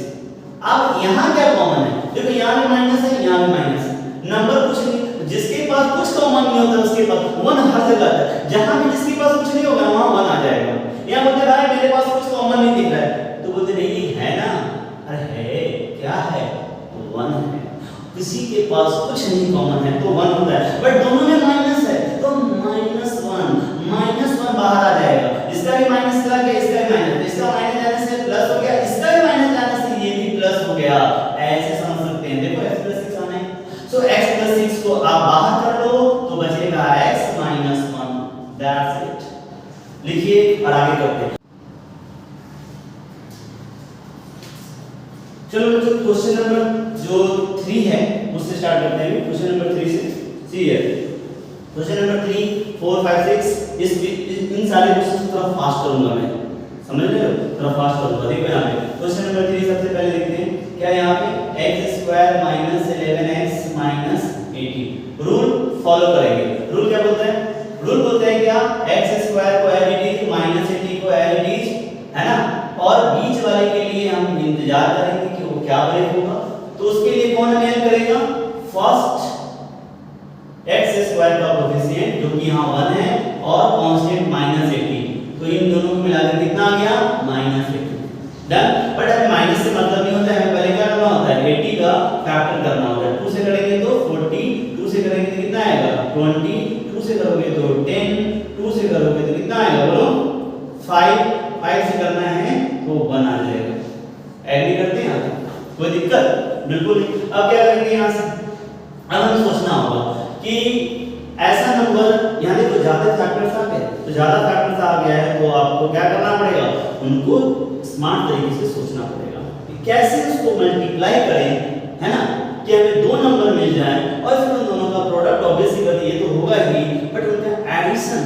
[SPEAKER 1] अब यहाँ क्या कॉमन है? देखो यहाँ भी माइनस है, यहाँ भी माइनस है, नंबर कुछ नहीं। जिसके पास कुछ कॉमन नहीं होता उसके पास 1 हर जगह आता है। जहां भी जिसके पास कुछ नहीं होगा वहां 1 आ जाएगा। या बोलते भाई मेरे पास कुछ कॉमन नहीं दिख रहा है तो बोलते नहीं है ना, अरे है, क्या है? 1 है। किसी के पास कुछ नहीं कॉमन है तो 1 होता है, बट दोनों में माइनस है तो -1 बाहर आ जाएगा। इसका भी माइनस चला गया, इसका भी माइनस, इसका माइनस जाने से प्लस हो गया, इसका भी माइनस जाने से ये भी प्लस हो गया। ऐसे समझ सकते हैं। देखो x + 6 आना है, सो x + 6 को आप बाहर कर लो तो बचेगा x - 1। That's it. लिखिए और आगे करते हैं। चलो बच्चों क्वेश्चन नंबर जो 3 है उससे स्टार्ट करते हैं। क्वेश्चन नंबर 3 से सी है। क्वेश्चन नंबर 3 4 5 6 इन सारे क्वेश्चन को थोड़ा फास्ट करूंगा मैं, समझ रहे हो? थोड़ा फास्ट करूंगा। देखो यहाँ पे क्वेश्चन नंबर 3 सबसे पहले देखते हैं क्या यहाँ पे x² - 11x - 18 रूल फॉलो करेंगे। रूल क्या बोलता है? रूल बोलते हैं क्या x² को एज इट इज -80 को एज इट इज, है ना, और बीच वाले के लिए हम इंतजार करेंगे कि वो क्या ब्रेक होगा। तो उसके लिए कौन हमें हेल्प करेगा? फर्स्ट x² का कोएफिशिएंट जो कि यहाँ 1 है और कांस्टेंट -80, तो इन दोनों को मिलाकर कितना आ गया? -80। डन। बट हमें माइनस से मतलब नहीं होता है, हमें पहले क्या करना होता है? 80 का फैक्टर करना होता है। 2 से करेंगे तो 40, 2 से करेंगे तो कितना आएगा? 20, 2 से करोगे तो 10, 2 से करोगे तो कितना आएगा बोलो? 5, 5 से करना है तो 1 आ जाएगा। एग्री करते हैं आप? कोई दिक्कत? बिल्कुल नहीं। अब क्या करेंगे यहाँ से? अब हमें सोचना होगा कि ऐसा नंबर यहाँ देखो ज्यादा फैक्टर्स आ गए, तो ज्यादा फैक्टर्स आ गया है तो आपको क्या करना पड़ेगा? उनको स्मार्ट तरीके से सोचना पड़ेगा कि कैसे उसको मल्टीप्लाई करें, है ना, कि हमें 2 नंबर मिल जाए और फिर उन दोनों का प्रोडक्ट ऑब्वियसली बात ये तो होगा ही, बट उनका एडिशन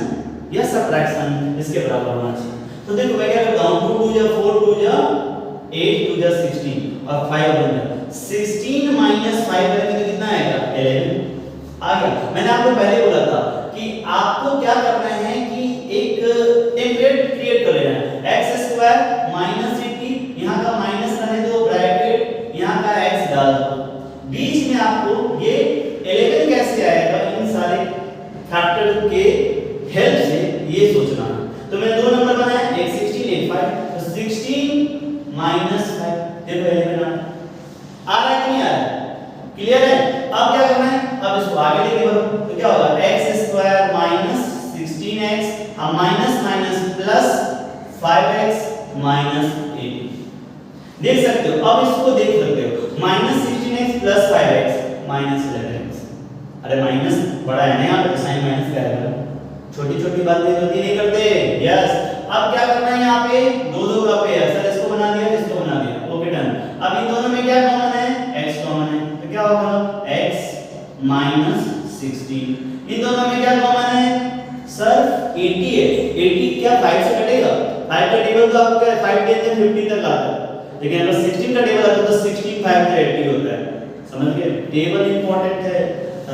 [SPEAKER 1] या सब्ट्रैक्शन इसके बराबर होना चाहिए। तो देखो मैं क्या करता हूं, 2 2 जा 4, 2 जा 8, 2 जा 16 और 5 बन गया। 16 - 5 करेंगे तो कितना आएगा? 11 आ गया। मैंने आपको पहले बोला था कि आपको क्या करना है कि एक टेम्पलेट क्रिएट कर लेना है। x² - 80 यहां का माइनस रहने दो, ब्रैकेट यहां का x डाल दो, बीच में आपको ये 11 कैसे आएगा इन सारे फैक्टर के हेल्प से ये सोचना है। तो मैंने 2 नंबर बनाए, एक 16 एक 5, तो 16 - 5 देखो 11 आ रहा है कि नहीं आ रहा है? क्लियर है? अब क्या करना है? अब इसको आगे लेके बढ़ो तो क्या होगा? x² - 16x अब माइनस माइनस प्लस 5x - 80 देख सकते हो। अब इसको देख सकते हो -16x + 5x - 11x। अरे माइनस बड़ा है ना यहाँ पे, साइन माइनस का है, छोटी छोटी बातें गलती नहीं करते। यस। अब क्या करना है यहाँ पे? 2 2 का पेयर, सर इसको बना दिया इसको बना दिया, ओके डन। अब इन दोनों में क्या कॉमन है? x कॉमन है, तो क्या होगा? x - 16। इन दोनों में क्या कॉमन है? सर 80 है, 80 क्या 5 से कटेगा? 5 का टेबल तो आपको क्या है? 5 10 से 50 तक आता है, लेकिन अगर 16 का टेबल आता तो 16 5 से 80 होता है। समझ गए? टेबल इंपॉर्टेंट है,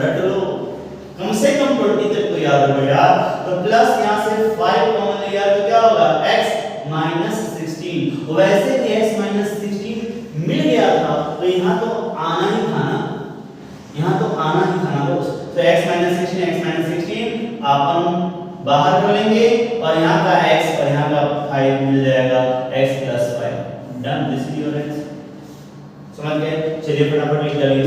[SPEAKER 1] रट लो, कम से कम 20 तक तो याद रखो यार। तो प्लस यहां से 5 कॉमन लिया तो क्या होगा? x - 16। वैसे भी x - 16 मिल गया था तो यहां तो आना ही था ना, यहां तो आना ही था ना दोस्त। तो x - 16 अपन बाहर कर लेंगे और यहां का x और यहां का 5 मिल जाएगा, x + 5। Done. This is your x। समझ गए? चलिए फटाफट लिख डालिए।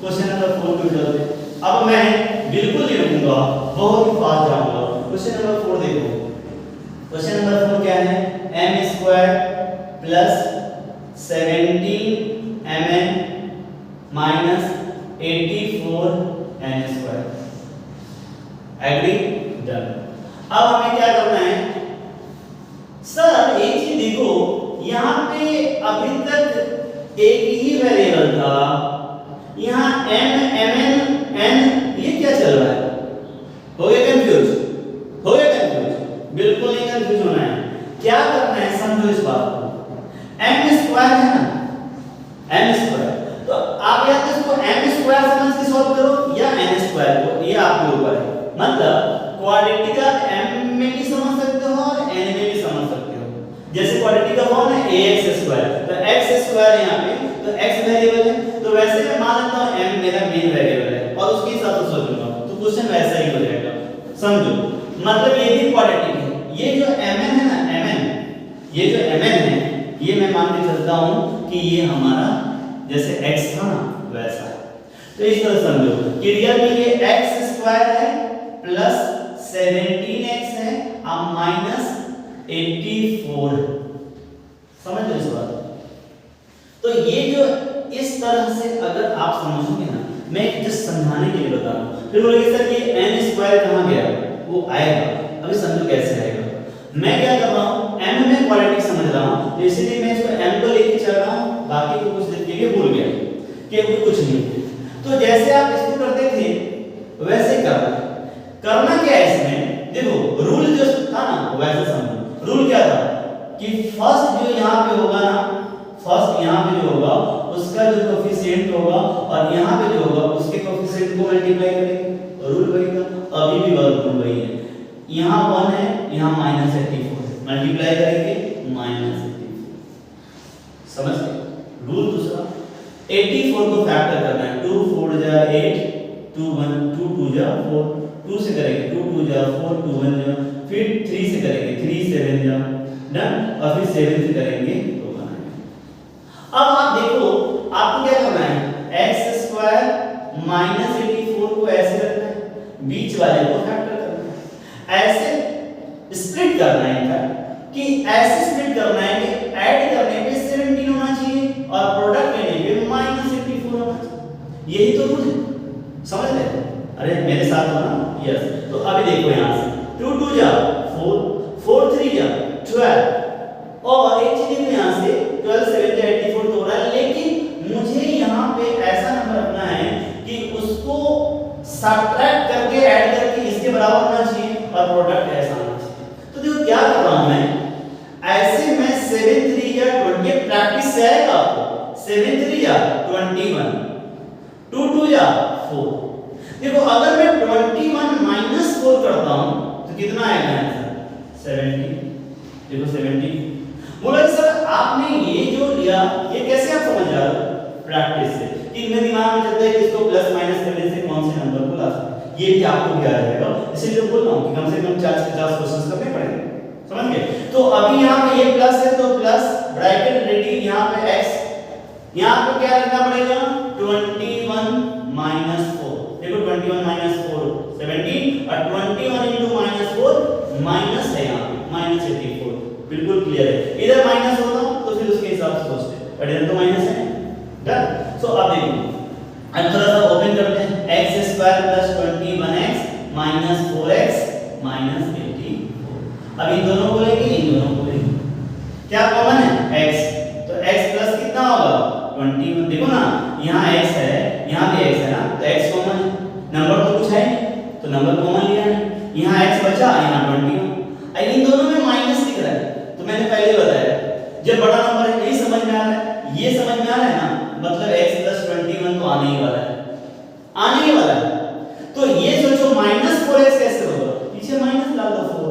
[SPEAKER 1] क्वेश्चन नंबर 4 पे चलते हैं। अब मैं बिल्कुल नहीं रुकूंगा, बहुत ही फास्ट जाऊंगा। क्वेश्चन नंबर 4 देखो। क्वेश्चन नंबर 4 क्या है? m² + 17mn - 84n²। Agree? Done. अब हमें क्या करना है? सर एक चीज देखो, यहां पे अभी तक एक ही वेरिएबल था, यहां m mn n ये क्या चल रहा है? हो गया कंफ्यूज? हो गया कंफ्यूज? बिल्कुल नहीं कंफ्यूज होना है। क्या करना है समझो इस बात को। m² है ना, m², तो आप या तो इसको m² समझ के सॉल्व करो या n² को, ये आपके ऊपर है। मतलब क्वाड्रेटिक m में भी समझ सकते हो और n में भी समझ सकते हो। जैसे क्वाड्रेटिक का फॉर्म है ax², तो x² यहां पे, तो x वेरिएबल है, तो वैसे मैं मान लेता हूं m मेरा मेन वेरिएबल है और उसके हिसाब से सोचूंगा तो क्वेश्चन वैसा ही हो जाएगा। समझो, मतलब ये भी क्वाड्रेटिक है। ये जो mn है ना, mn, ये जो mn है ये मैं मान के चलता हूं कि ये हमारा जैसे x था ना वैसा है। तो इस तरह समझो कि रियल में ये x² है प्लस 17x है अब माइनस 84। समझ लो इस बात। तो ये जो इस तरह से अगर आप समझोगे ना, मैं जस्ट समझाने के लिए बता रहा हूं। फिर बोलोगे सर ये n² कहां गया? वो आएगा, अभी समझो कैसे आएगा। मैं क्या कर रहा हूं, m में क्वाड्रेटिक समझ रहा हूं, तो इसलिए मैं इसको m को लेके चल रहा हूं, बाकी को कुछ देर के लिए भूल गया कि वो कुछ नहीं है। तो जैसे आप इसको करते थे वैसे करना क्या है इसमें? देखो रूल जो था ना वैसे समझो। रूल क्या था? पे होगा ना, फर्स्ट यहाँ पे जो होगा उसका जो कोफिशिएंट होगा और यहाँ पे जो होगा उसके कोफिशिएंट को मल्टीप्लाई करेंगे, रूल वही था, अभी भी रूल वही है। यहाँ 1 है, यहाँ -84 है, मल्टीप्लाई करेंगे -84, समझ गए? रूल दूसरा 84 को फैक्टर करना है, 2 4 जा 8, 2 1 2 2 जा 4, 2 से करेंगे 2 2 जा 4, 2 1 जा, फिर 3 से करेंगे 3 7 जा, डन, और फिर 7 से करेंगे तो बनाएंगे। अब आप देखो आपको क्या करना है, x² -84 को ऐसे रखना है, बीच वाले को फैक्टर करना है, ऐसे स्प्लिट करना है इनका, कि ऐसे स्प्लिट करना है कि ऐड करने पे 17 होना चाहिए और प्रोडक्ट लेने पे -84 होना चाहिए। यही तो रूल है, समझ रहे? अरे मेरे साथ हो ना, यस। तो अभी देखो यहां से 2 2 जा 4, 4 3 जा 12, और एक चीज देखो यहां से 12 7 जा 84 तो हो रहा है, लेकिन मुझे यहां पे ऐसा नंबर रखना है कि उसको सब्ट्रैक्ट करके ऐड करके इसके बराबर होना चाहिए और प्रोडक्ट ऐसा होना चाहिए। तो देखो क्या कर रहा हूं मैं, ऐसे मैं 7 3 या 20 प्रैक्टिस से आएगा आपको, 7 3 या 21, 2 2 या 4। देखो अगर मैं 21 - 4 करता हूं तो कितना आएगा आंसर, 70। देखो 70। बोला सर आपने ये जो लिया ये कैसे आप समझ रहे हो, प्रैक्टिस से, कि इनमें दिमाग में चलता है कि इसको प्लस माइनस करने से कौन से नंबर को ला सकते, ये भी आपको भी आ जाएगा। इसीलिए बोल रहा हूं कि कम से कम 40-50 क्वेश्चंस करने पड़ेंगे, समझ गए? तो अभी यहां पे ये प्लस है तो प्लस ब्रैकेट रेडी, यहां पे x, यहां पे क्या लिखना पड़ेगा, 21 - 4। देखो 21 - 4 17, और 21 * -4 माइनस है, यहां पे -84, बिल्कुल क्लियर है। इधर माइनस होता तो फिर उसके हिसाब से सोचते, बट इधर तो माइनस है, डन। सो अब देखो, अब थोड़ा सा ओपन करते हैं, x² + 21x - 4x - 84। अब इन दोनों को लेंगे, इन दोनों को लेंगे, क्या कॉमन है x, तो x प्लस कितना होगा 21। देखो ना यहाँ x है, यहाँ भी x है ना, तो x कॉमन है, नंबर तो कुछ है नहीं तो नंबर कॉमन लिया है, यहाँ x बचा, यहाँ 21। इन दोनों में माइनस दिख रहा है, तो मैंने पहले बताया जब बड़ा नंबर है नहीं समझ में आ रहा है, ये समझ में आ रहा है ना, मतलब x + 21 तो आने ही वाला है, आने ही वाला है। तो ये सोचो -4x कैसे होगा, पीछे माइनस डाल दो, 4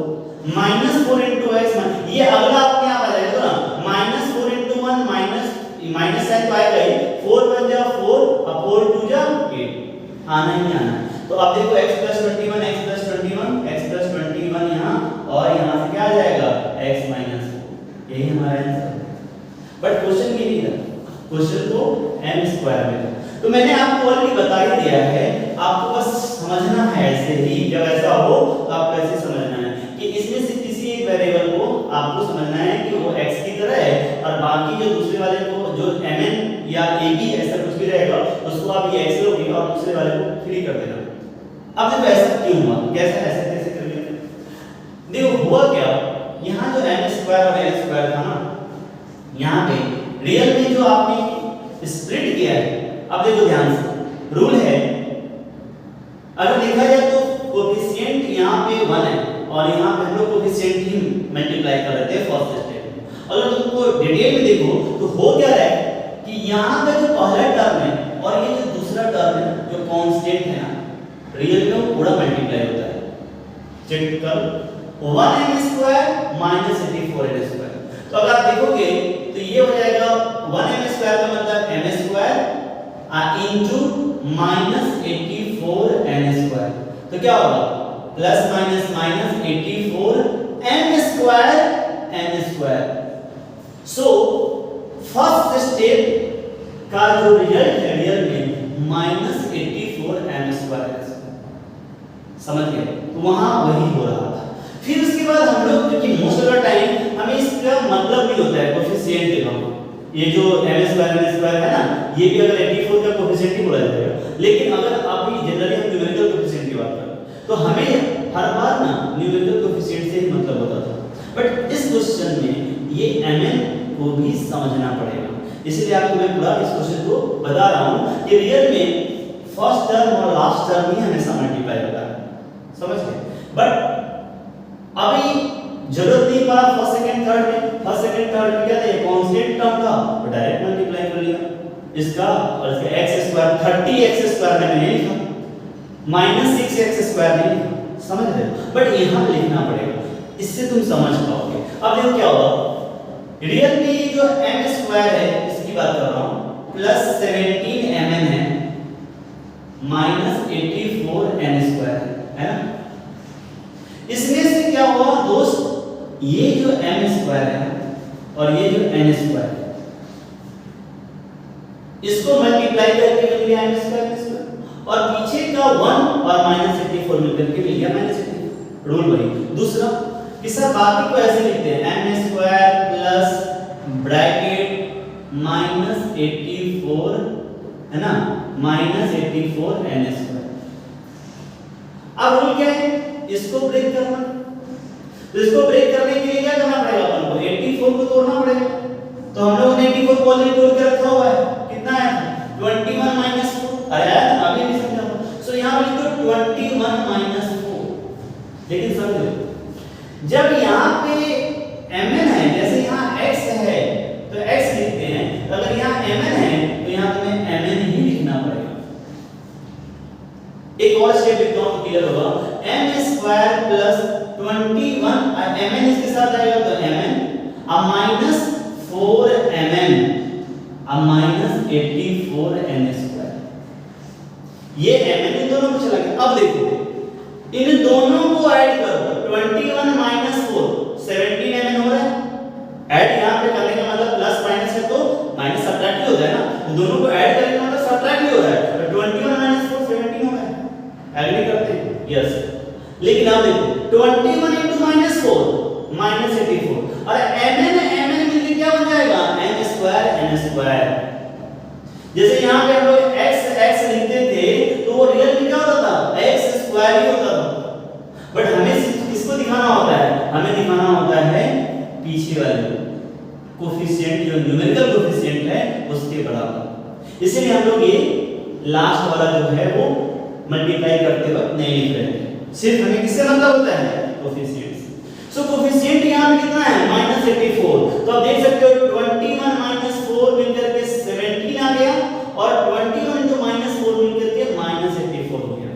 [SPEAKER 1] -4 * x, ये अगला अपने आप आ जाएगा ना, -4 * 1 माइनस साइन तो आएगा ही, 4 1 जा 4 और 4 2 जा 8, आना ही आना है। तो अब देखो x + 21 x + 21 x + 21 यहाँ, और यहाँ से क्या आ जाएगा x - 4, यही हमारा आंसर। बट क्वेश्चन ये नहीं था, क्वेश्चन तो m² में था। तो मैंने आपको ऑलरेडी बता ही दिया है, आपको बस समझना है ऐसे ही, जब ऐसा हो तो आपको ऐसे समझना है कि इसमें से किसी एक वेरिएबल को आपको समझना है कि वो x की तरह है, और बाकी जो दूसरे वाले को जो mn या ab ऐसा कुछ भी रहेगा उसको आप ये x लोगे और दूसरे वाले को फ्री कर देना। अब देखो ऐसा क्यों हुआ, कैसे ऐसे कैसे कर लिया, देखो हुआ क्या, यहाँ जो m² और n² था ना, यहाँ पे रियल में जो आपने स्प्लिट किया है, अब देखो ध्यान से रूल है, अगर देखा जाए तो कोफिशिएंट यहाँ पे 1 है और यहाँ पे हम लोग कोफिशिएंट ही मल्टीप्लाई कर रहे थे फर्स्ट स्टेप में। अगर तुमको डिटेल में देखो तो हो क्या रहा है कि यहाँ का जो पहला टर्म है और ये जो दूसरा टर्म है जो कांस्टेंट है ना, रियल में वो पूरा मल्टीप्लाई होता है। चेक कर 1m² - 84n², तो अगर आप देखोगे तो ये हो जाएगा 1m² का मतलब m² into -84n², तो क्या होगा plus minus minus 84 m²n²। So first step का जो रिजल्ट है रियल में -84 m², समझ गए? तो वहां वही हो रहा था। फिर उसके बाद हम लोग, क्योंकि मोस्ट ऑफ द टाइम हमें इसका मतलब भी होता है कोफिशिएंट के नाम, ये जो m² है ना, ये भी अगर 84 का कोफिशिएंट ही बोला जाएगा, लेकिन अगर अभी जनरली हम न्यूमेरिकल कोफिशिएंट की बात करें तो हमें हर बार ना न्यूमेरिकल कोफिशिएंट से ही मतलब होता था, बट इस क्वेश्चन में ये mn को भी समझना पड़ेगा, इसलिए आपको मैं पूरा इस क्वेश्चन को बता रहा हूं कि रियल में फर्स्ट टर्म और लास्ट टर्म ही हमेशा मल्टीप्लाई होता है, समझ गए? बट अभी जरूरत नहीं पड़ा फर्स्ट सेकंड थर्ड में, फर्स्ट सेकंड थर्ड में क्या था, ये कांस्टेंट टर्म था तो डायरेक्ट मल्टीप्लाई कर लिया इसका और इसका x स्क्वायर 30x स्क्वायर मैंने नहीं लिखा, -6x स्क्वायर नहीं लिखा, समझ रहे हो, बट यहां लिखना पड़ेगा, इससे तुम समझ पाओगे। अब देखो क्या होगा, रियल में जो m स्क्वायर है इसकी बात कर रहा हूं प्लस 17mn है -84n स्क्वायर है ना, इसमें से क्या हुआ दोस्त, ये जो m स्क्वायर है और ये जो n स्क्वायर है इसको मल्टीप्लाई करके मिल गया m स्क्वायर और पीछे का 1 और -84 मिलकर के मिल गया -84, रूल वही। दूसरा किसा बाकी को ऐसे लिखते हैं m स्क्वायर प्लस ब्रैकेट -84 है ना -84n स्क्वायर। अब रूल क्या है, इसको ब्रेक करना, तो इसको ब्रेक करने के लिए क्या करना पड़ेगा अपन को, 84 को तोड़ना पड़ेगा, तो हम लोगों ने 84 को ऑलरेडी तोड़ के रखा हुआ है, कितना है 21 - 4, अरे यार अभी भी समझा, सो यहां पे लिखो 21 - 4, लेकिन समझो जब यहां पे mn है, जैसे यहां x है तो x लिखते हैं, तो अगर यहां mn है तो यहां तुम्हें mn ही लिखना पड़ेगा। एक और स्टेप लिखता हूं तो क्लियर होगा, m स्क्वायर प्लस 21 mn इसके साथ आएगा तो mn अब -4mn अब -84n स्क्वायर, ये mn इन दोनों को चला गया। अब देखो इन दोनों को ऐड करो, 21 - 4 17mn हो रहा है, ऐड यहां पे करने का मतलब प्लस माइनस है तो माइनस सब्ट्रैक्ट ही होता है ना, तो दोनों को ऐड करने का मतलब सब्ट्रैक्ट ही हो रहा है, तो 21 - 4 17 हो रहा है, एग्री करते हैं, यस। लेकिन अब देखो 21 * -4 -84 और mn मिलके क्या बन जाएगा, m स्क्वायर n स्क्वायर। जैसे यहां पे हम लोग x लिखते थे तो वो रियल में क्या होता था, x स्क्वायर ही होता था, बट हमें किसको दिखाना होता है, हमें दिखाना होता है पीछे वाले कोफिशिएंट, जो न्यूमेरिकल कोफिशिएंट है उसके बराबर, इसलिए हम लोग ये लास्ट वाला जो है वो मल्टीप्लाई करते वक्त नहीं लिख रहे हैं, सिर्फ हमें किससे मतलब होता है, कोफिशिएंट से। सो कोफिशिएंट यहां पे कितना है -84, तो आप देख सकते हो 21 - 4 मिलकर के 17 आ गया और 21 * -4 मिलकर के -84 हो गया,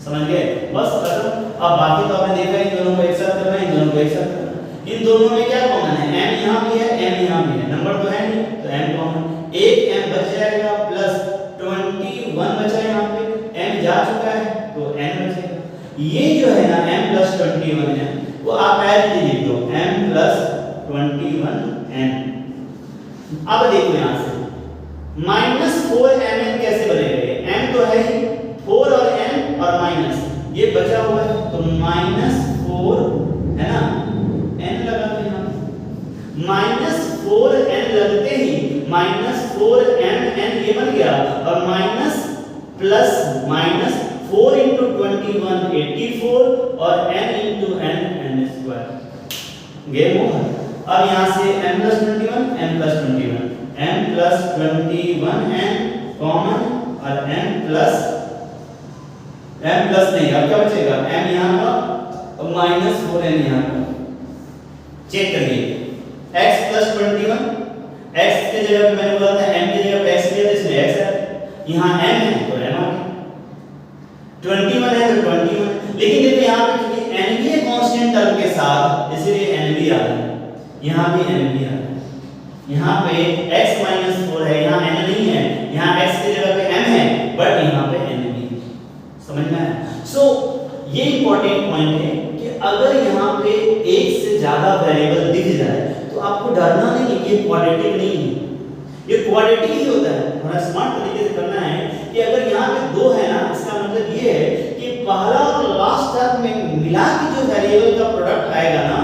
[SPEAKER 1] समझ गए, बस खत्म। अब बाकी तो आपने देखा इन दोनों को एक साथ करना है, इन दोनों को एक साथ करना है, इन दोनों में क्या कॉमन है, m यहां भी है m यहां भी है, नंबर तो है नहीं तो m कॉमन, एक m बच जाएगा प्लस 21 बचा यहां पे, m जा चुका है तो n बचेगा, ये जो है ना m + 21 है वो आप ऐड लिख दो m + 21n। अब देखो यहां से -4mn कैसे बनेगा, m तो है ही 4 और n और माइनस ये बचा हुआ है तो -4 है ना, n लगा दो यहां, -4n लगते ही -4mn ये बन गया और माइनस प्लस माइनस 4 * 21 84 और n * n square, game over. अब यहां से m + 21 n कॉमन और m प्लस नहीं, अब क्या बचेगा m यहां का और -4n यहां का, चेक करिए x + 21, x के जगह पे मैंने बोला था m की जगह पे x लिया तो इसमें x है, यहां m है तो m आ गया, 21 है तो 21, लेकिन देखो यहां पे क्योंकि n भी है कांस्टेंट टर्म के साथ इसलिए n भी आ रहा है, यहां भी n भी आ रहा है, यहां पे x - 4 है, यहां n नहीं है, यहां x की जगह पे m है बट यहां पे n भी है, समझ में आया। सो ये इंपॉर्टेंट पॉइंट है कि अगर यहां पे एक से ज्यादा वेरिएबल दिख जाए तो आपको डरना नहीं, ये क्वाड्रेटिक नहीं है, ये क्वाड्रेटिक ही होता है, थोड़ा स्मार्ट तरीके से करना है कि अगर यहां पे दो है ना, इसका मतलब ये है कि पहला और लास्ट टर्म में मिला के जो वेरिएबल का प्रोडक्ट आएगा ना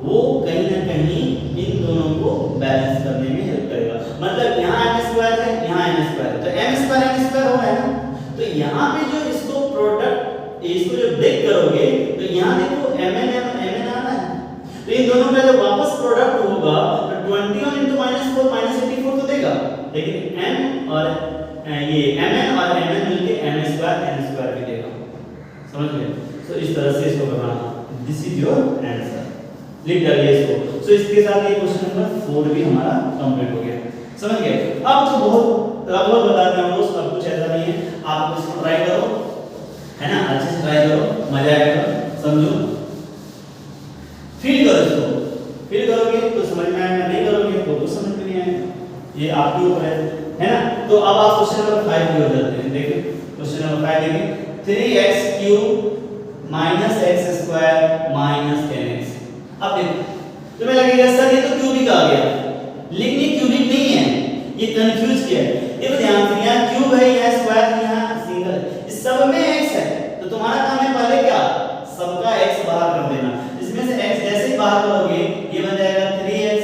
[SPEAKER 1] वो कहीं ना कहीं इन दोनों को बैलेंस करने में हेल्प करेगा, मतलब यहां m² है यहां m² है तो m² हो रहा है ना, तो यहां पे जो इसको प्रोडक्ट इसको जो ब्रेक करोगे तो यहां देखो mn आना है, तो इन दोनों का जब वापस प्रोडक्ट होगा तो 21 * -4 -84 तो देगा, लेकिन m और ये mn और mn मिलके m² n² भी देगा, समझ गए। सो इस तरह से इसको बनाना, दिस इज योर आंसर। लिख डालिए इसको। सो इसके साथ ये क्वेश्चन नंबर 4 भी हमारा कंप्लीट हो गया। समझ गए? अब तो बहुत लगभग बता रहे हैं दोस्त, अब कुछ ऐसा नहीं है, आप इसको ट्राई करो, है ना, अच्छे से ट्राई करो, मजा आएगा, समझो, फील करो इसको, फील करोगे तो समझ में आएगा, नहीं करोगे तो कुछ समझ में नहीं आएगा, ये आपके ऊपर है ना। तो अब आप क्वेश्चन नंबर 5 की ओर चलते हैं। देखिए क्वेश्चन नंबर 5 देखिए, 3x³ - x² - 10x। अब देखो तुम्हें लगेगा सर ये तो क्यूबिक आ गया, लेकिन ये क्यूबिक नहीं है, ये कंफ्यूज किया है। देखो ध्यान से, यहाँ क्यूब है, यहाँ स्क्वायर है, यहाँ सिंगल है, इस सब में x है, तो तुम्हारा काम है पहले क्या, सबका x बाहर कर देना। इसमें से x जैसे ही बाहर करोगे ये बन जाएगा 3x² -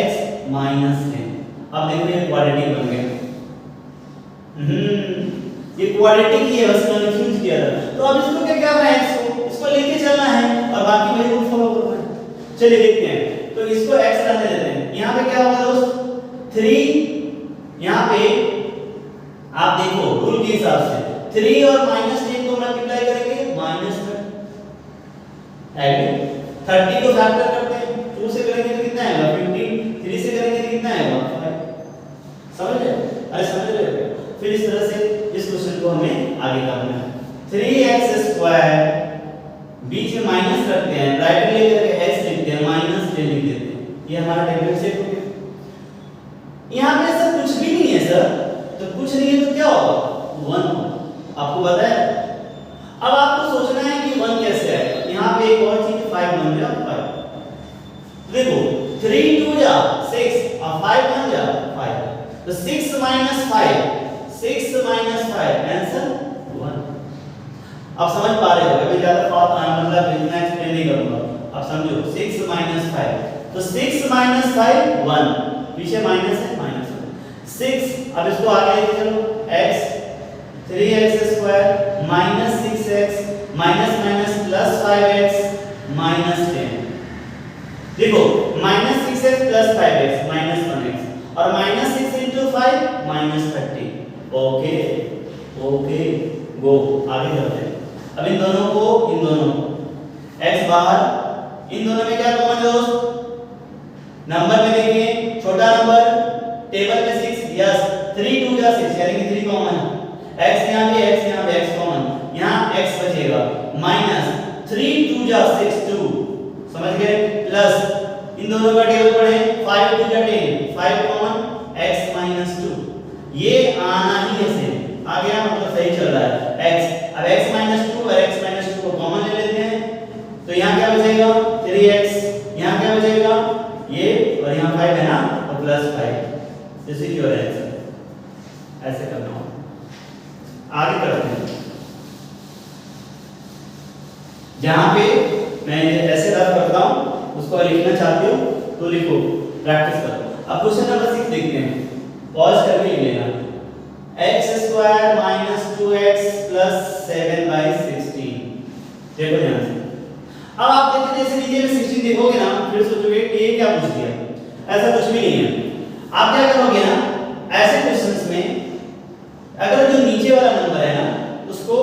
[SPEAKER 1] x - 10। अब देखो ये क्वाड्रेटिक बन गया। ये क्वाड्रेटिक ही है, बस कंफ्यूज किया था। तो अब इसको क्या करना है, इसको लेके चलना है और बाकी वही रूल फॉलो करना है। चलिए देखते हैं, तो इसको x रहने देते हैं। यहाँ पे क्या होगा दोस्त, 3, यहाँ पे आप देखो रूल के हिसाब से 3 और -10 को मल्टीप्लाई करेंगे -30, 30 को फैक्टर करते हैं, 2 से करेंगे तो कितना आएगा 15, 3 से करेंगे तो कितना आएगा 5। समझ रहे? अरे समझ रहे हो? फिर इस तरह से इस क्वेश्चन को हमें आगे करना है। 3x² बीच में माइनस रखते हैं, राइट में लेकर x लिखते हैं, -10 लिख देते हैं, ये हमारा टेबल सेट हो गया। यहाँ पे सर कुछ भी नहीं है सर, तो कुछ नहीं है तो क्या होगा, 1 होगा, आपको पता है। अब आपको सोचना है कि 1 कैसे आएगा। यहाँ पे एक और चीज, 5 बन गया 5। देखो 3 2 जा 6 और 5 बन जा 5, तो 6 - 5, 6 - 5 आंसर 1। आप समझ पा रहे हो, मैं ज्यादा मतलब इतना एक्सप्लेन नहीं करूंगा, आप समझो। 6 - 5, तो 6 - 5 1, पीछे माइनस है, -6। अब इसको आगे लेके चलो, x 3x² - 6x - 5x - 10। देखो -6x + 5x - 1x और -6 × 5 -30। ओके ओके, गो आगे चलते हैं। अब इन दोनों को x बाहर, इन दोनों में क्या कॉमन है दोस्त, नंबर में देखिए, छोटा नंबर टेबल में 6, यस 3 2 जा 6 यानी कि 3 कॉमन, x यहाँ पे x कॉमन, यहाँ x बचेगा, -3 2 जा 6 2, समझ गए, प्लस इन दोनों का टेबल पढ़े, 5 2 जा 10 5 कॉमन, x - 2, ये आना ही है से आ गया, मतलब सही चल रहा है x। अब x - 2 और x - 2 को कॉमन ले लेते हैं, तो यहाँ क्या बचेगा 3x, यहाँ क्या बचेगा ये, और यहाँ 5 है ना, और +5, दिस इज योर आंसर। ऐसे करना होगा। आगे करते हैं, जहां पे मैं ऐसे रफ करता हूं उसको लिखना चाहते हो तो लिखो, प्रैक्टिस करो। अब क्वेश्चन नंबर 6 देखते हैं, पॉज करके लिख लेना, x² - 2x + 7/16। देखो ध्यान से, अब आप देखिए जैसे नीचे में 16 देखोगे ना, फिर सोचोगे कि ये क्या पूछ दिया, ऐसा कुछ भी नहीं है। आप क्या करोगे ना, ऐसे क्वेश्चंस में अगर जो नीचे वाला नंबर है ना उसको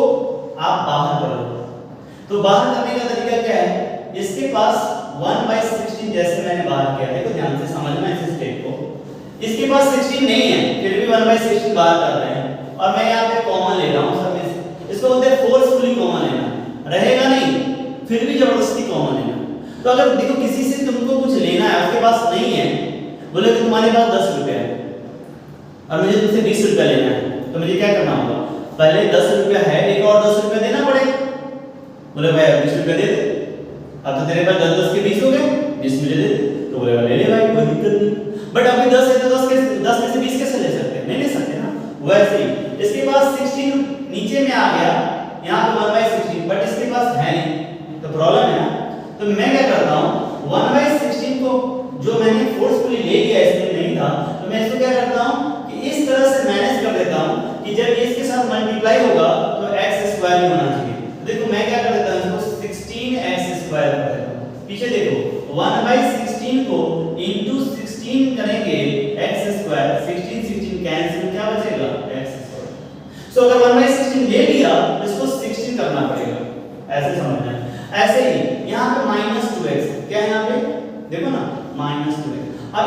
[SPEAKER 1] आप बाहर करो, तो बाहर करने का तरीका क्या है, इसके पास 1/16 जैसे मैंने बाहर किया, देखो ध्यान से समझना इस स्टेप को, इसके पास 16 नहीं है, फिर भी 1/16 बाहर कर रहे हैं, और मैं यहाँ पे कॉमन ले रहा हूँ सब में से, इसको बोलते हैं फोर्सफुली कॉमन लेना, रहेगा नहीं फिर भी जबरदस्ती कॉमन लेना। तो अगर देखो किसी से तुमको कुछ लेना है, उसके पास नहीं है, बोले कि तुम्हारे पास 10 रुपए है और मुझे तुमसे 20 रुपया लेना है, तो मुझे क्या करना होगा, पहले 10 रुपया है, एक और 10 रुपया देना पड़ेगा। बोले भाई 20 रुपया दे दे, अब तो तेरे पास 10 10 के 20 हो गए, 20 मुझे दे दे, तो बोलेगा ले ले भाई कोई दिक्कत नहीं। बट अभी 10 है तो 10 में से 20 कैसे ले सकते हैं, नहीं ले सकते ना। वैसे ही इसके पास 16 नीचे में आ गया, यहाँ पे 1/16, बट इसके पास है नहीं, तो प्रॉब्लम है ना। तो मैं क्या करता हूँ, 1/16 को जो मैंने फोर्सफुली ले लिया, इसमें नहीं था, तो मैं इसको क्या करता हूँ कि इस तरह से मैनेज कर देता हूँ कि जब ये इसके साथ मल्टीप्लाई होगा तो x² ही होना चाहिए। देखो मैं क्या कर देता हूँ, इसको 16x² कर देता हूँ। पीछे देखो 1/16 को into 16 करेंगे x², 16 16 कैंसिल, क्या बचेगा x²। सो अगर 1/16 ले लिया तो इसको 16 करना पड़ेगा, ऐसे समझना है। ऐसे ही यहाँ पे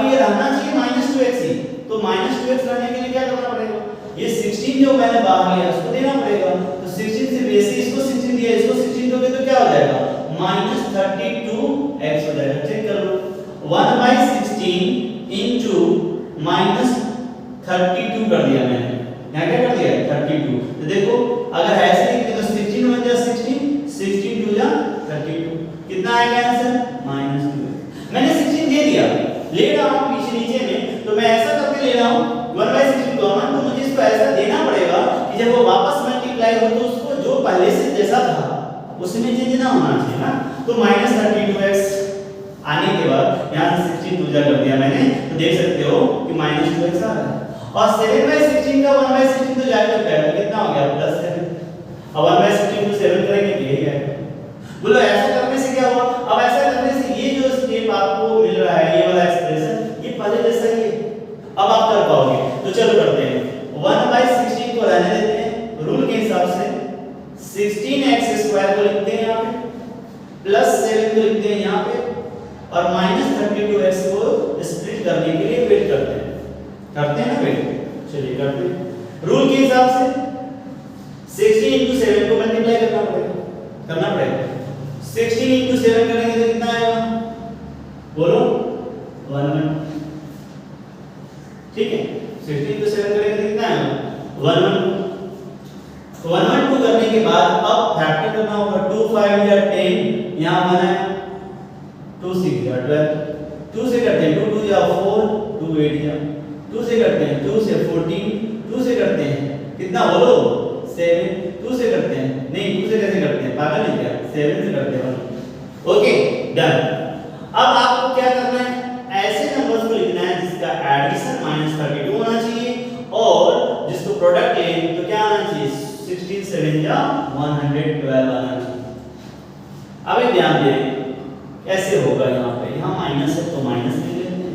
[SPEAKER 1] तो ये रहना चाहिए -2x ही, तो -2x रहने के लिए क्या करना पड़ेगा, ये 16 जो मैंने बाहर लिया उसको देना पड़ेगा, तो 16 से वैसे इसको 16 दिया, इसको 16 दोगे तो क्या हो जाएगा, -32x हो जाएगा। चेक कर लो, 1/16 into -32 कर दिया मैंने, यहाँ क्या कर दिया 32। तो देखो अगर ऐसे लिखें तो 16 1 जा 16, 16 2 जा 32, कितना आएगा आंसर -2। मैंने 16 दे दिया, ले रहा हूँ पीछे नीचे में, तो मैं ऐसा करके ले रहा हूँ 1/16 कॉमन, तो मुझे इसको ऐसा देना पड़ेगा कि जब वो वापस मल्टीप्लाई हो तो उसको जो पहले से जैसा था उसमें चेंज ना होना चाहिए ना। तो -32x आने के बाद यहाँ से 16 दूजा कर दिया मैंने, तो देख सकते हो कि -2x आ रहा है, और 7/16 का 1/16 तो जा चुका है, कितना हो गया +7। अब 1/16 को 7 करेंगे तो यही आएगा। बोलो ऐसा करने से क्या हुआ, अब ऐसा करने से ये जो स्टेप आपको मिल रहा है, ये वाला एक्सप्रेशन, ये पहले जैसा ही है, अब आप कर पाओगे। तो चलो करते हैं, 1/16 को रहने देते हैं, रूल के हिसाब से 16x² को लिखते हैं यहाँ पे, +7 को लिखते हैं यहाँ पे, और -32x को स्प्लिट करने के लिए वेट करते हैं ना वेट। चलिए करते हैं, रूल के हिसाब से 16 into 7 को मल्टीप्लाई करना पड़ेगा। 16 into 7 करेंगे तो कितना आएगा, बोलो 11, ठीक है। 16 into 7 करेंगे तो कितना आएगा 11। 112 करने के बाद अब फैक्टर करना होगा, 2 5 या 10, यहाँ बना है 2 6 या 12, 2 से करते हैं 2 2 या 4, 2 8 या 2 से करते हैं 2 से 14, 2 से करते हैं कितना बोलो 7, 2 से करते हैं नहीं 2 से कैसे करते हैं पागल है क्या, 7 से करते हैं। Okay done. अब आपको क्या करना है, ऐसे नंबर्स को लिखना है जिसका एडिशन -32 होना चाहिए और जिसको प्रोडक्ट लें तो क्या आना चाहिए, 16 7 या 112 आना चाहिए। अब ध्यान दें कैसे होगा, यहाँ पे यहाँ माइनस है तो माइनस ले लेते हैं,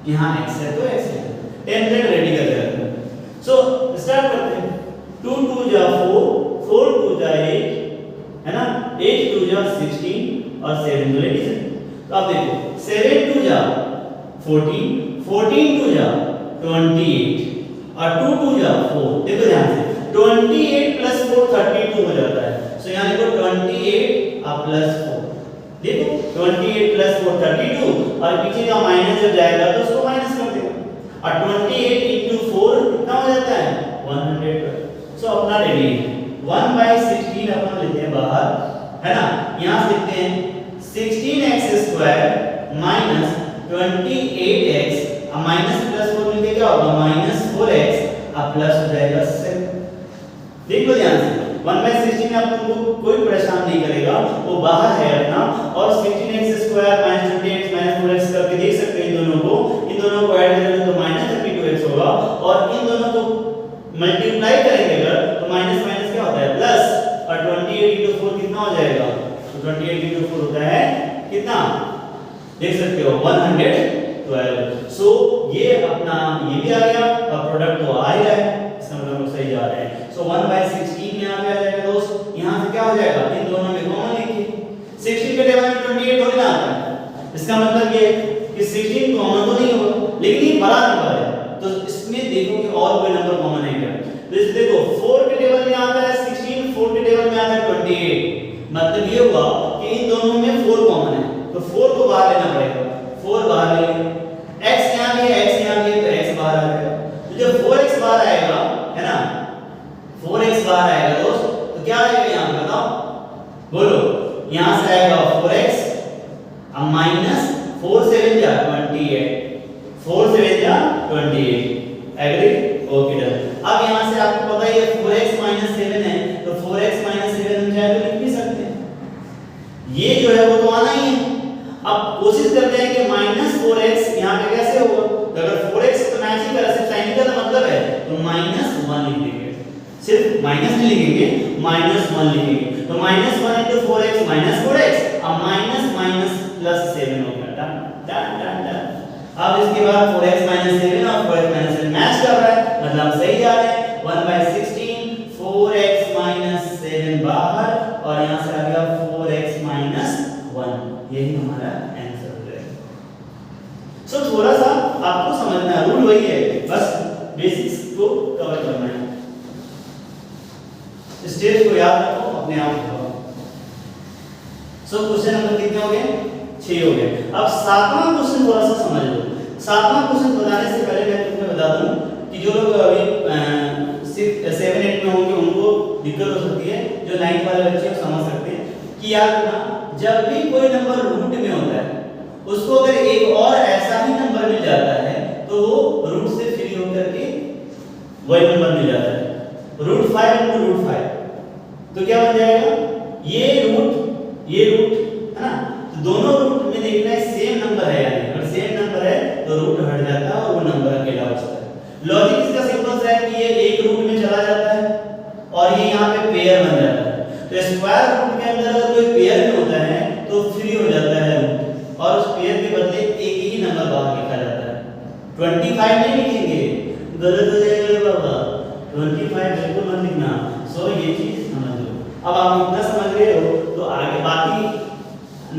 [SPEAKER 1] यहाँ x है तो x है, टेम्पलेट रेडी कर लेते हैं। सो स्टार्ट करते हैं, 2 2 जा 4, 4 2 जा 8 है ना, 8 2 जा 16 और 7 को लेडीज। तो आप देखो 7 2 जा 14, 14 2 जा 28 और 2 2 जा 4, देखो ध्यान से 28 + 4 32 हो जाता है। सो यहाँ देखो 28 और +4, देखो 28 + 4 32, और पीछे का माइनस जब जाएगा तो उसको माइनस कर देगा, और 28 × 4 कितना हो जाता है 112। सो अपना रेडी है, 1/16 अपन लेते हैं बाहर, है ना, यहाँ से लिखते हैं 16x² - 28x, अब माइनस प्लस 4 मिलके क्या होगा -4x, अब प्लस हो जाएगा 7। देखो ध्यान से 1/16 में आप तुमको कोई परेशान नहीं करेगा, वो बाहर है अपना, और 16x² - 28x - 4x करके देख सकते हैं इन दोनों को ऐड करेंगे तो -32x होगा, और इन दोनों को मल्टीप्लाई करेंगे अगर तो माइनस माइनस क्या होता है प्लस, और 28 × 4 कितना हो जाएगा, तो 28 × 4 होता है कितना, देख सकते हो 112। सो ये अपना ये भी आ गया और प्रोडक्ट तो आ ही रहा है, इसका मतलब हम सही जा रहे हैं। सो 1/16 यहाँ पे आ जाएगा दोस्त, यहाँ से क्या हो जाएगा, इन दोनों में कॉमन लिखिए, 16 के टेबल में 28 थोड़ी ना आता है, इसका मतलब ये कि 16 कॉमन तो नहीं होगा, लेकिन ये बड़ा नंबर है तो इसमें देखो कि और कोई नंबर कॉमन है क्या। तो इस देखो 4 के टेबल में आता है 16, 4 के टेबल में आता है 28, मतलब ये हुआ कि इन दोनों में 4 कॉमन है, तो 4 को बाहर लेना पड़ेगा, 4 बाहर ले लेंगे, x यहाँ भी है x यहाँ भी है तो x बाहर आ जाएगा। तो जब 4x बाहर आएगा है ना, 4x बाहर आएगा दोस्त, तो क्या आएगा यहाँ बताओ, बोलो, यहाँ से आएगा 4x, अब -4 7 जा 28, 4 7 जा 28, एग्री, ओके डन। अब यहाँ से आपको पता ही है 4x - 7 है, तो 4x - 7 हम चाहे तो लिख भी सकते हैं, ये जो है वो तो आना ही है। अब कोशिश करते हैं कि -4x यहाँ पे कैसे होगा, तो अगर 4x तो मैच ही कर, सिर्फ साइन का मतलब है तो -1 लिख देंगे, सिर्फ माइनस नहीं लिखेंगे, -1 लिखेंगे, तो -1 × 4x -4x, अब माइनस प्लस 7 हो गया, डन। अब इसके बाद 4x - 7 और 4x - 7 मैच कर रहा है, मतलब सही जा रहे हैं। 1/16 4x - 7 बाहर, और यहाँ से आ गया 4x - 1, यही हमारा आंसर है। सो थोड़ा सा आपको समझना है, रूल वही है, बस बेसिक्स को कवर करना है। स्टेज को याद रखो, अपने आप को। सो क्वेश्चन नंबर कितने हो गए? 6 हो गए। अब 7वां क्वेश्चन थोड़ा सा समझ लो। 7वां क्वेश्चन बताने से पहले मैं तुम्हें बता दूं कि जो लोग अभी 7 8 में होंगे उनको दिक्कत हो सकती है, जो 9th वाले बच्चे हैं समझ सकते हैं कि याद रखना, जब भी कोई नंबर रूट में होता है उसको अगर एक और ऐसा ही नंबर मिल जाता है तो वो रूट से फ्री होकर के वही नंबर मिल जाता है। √5 × √5 तो क्या बन जाएगा? ये रूट है ना, तो दोनों रूट में देखना है सेम नंबर है या नहीं। अगर सेम नंबर है तो रूट हट जाता है और वो नंबर अकेला बचता है। लॉजिक इसका सिंपल सा है कि ये एक रूट में चला जाता है और ये यहाँ पे पेयर बन जाता है। तो स्क्वायर रूट के अंदर अगर कोई पेयर में होता है तो फ्री हो जाता है रूट, और उस पेयर के बदले एक ही नंबर बाहर लिखा जाता है। 25 नहीं लिखेंगे, गलत हो जाएगा बाबा, 25 बिल्कुल मत लिखना। सो ये चीज समझ लो। अब आप इतना समझ गए हो तो आगे बाकी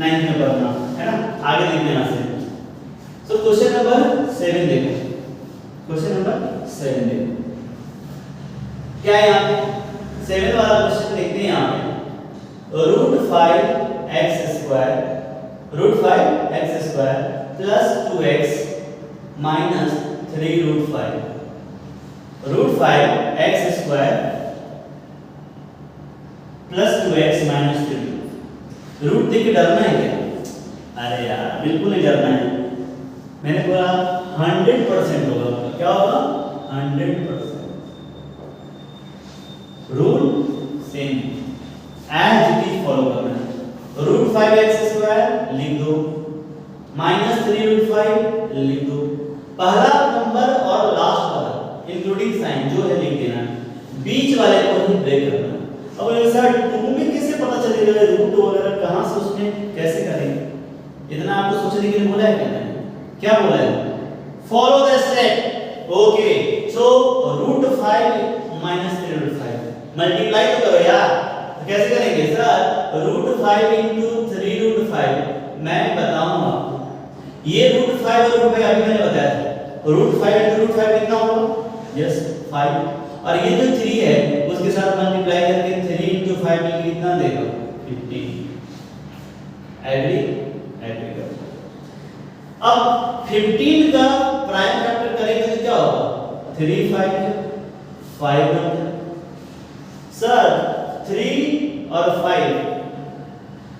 [SPEAKER 1] 9th में पढ़ना है ना, आगे देख लेना से। सो क्वेश्चन नंबर 7 देखो, क्वेश्चन नंबर 7 देखो क्या है यहाँ पे। 7 वाला क्वेश्चन देखते हैं यहाँ पे। √5x² plus 2x minus 3√5। √5x² plus 2x minus 3। Root देख के डरना है क्या? अरे यार बिल्कुल नहीं डरना है। मैंने बोला 100% होगा। क्या होगा? 100%। Rule same as it is follow करना है। √5x² लिख दो, माइनस 3√5 लिख दो। पहला नंबर और लास्ट वाला इंक्लूडिंग साइन जो है लिख देना, बीच वाले को ही ब्रेक करना। अब ये सर 2 में कैसे पता चलेगा रूट वगैरह कहां से उसमें कैसे करेंगे? इतना आपको सोचने के लिए बोला है क्या बोला है? Follow the step. Okay, so √5 minus 3√5 multiply तो करो यार। तो कैसे करेंगे सर? √5 × 3√5 मैं बताऊंगा आपको। ये √5 और √5 अभी मैंने बताया था। √5 × √5 कितना होगा? यस 5, और ये जो 3 है उसके साथ मल्टीप्लाई करके 3 × 5 मिलके कितना देगा? 50। एग्री करो। अब 15 का प्राइम फैक्टर करेंगे तो क्या होगा? 3 5 बन जाए। सर 3 और 5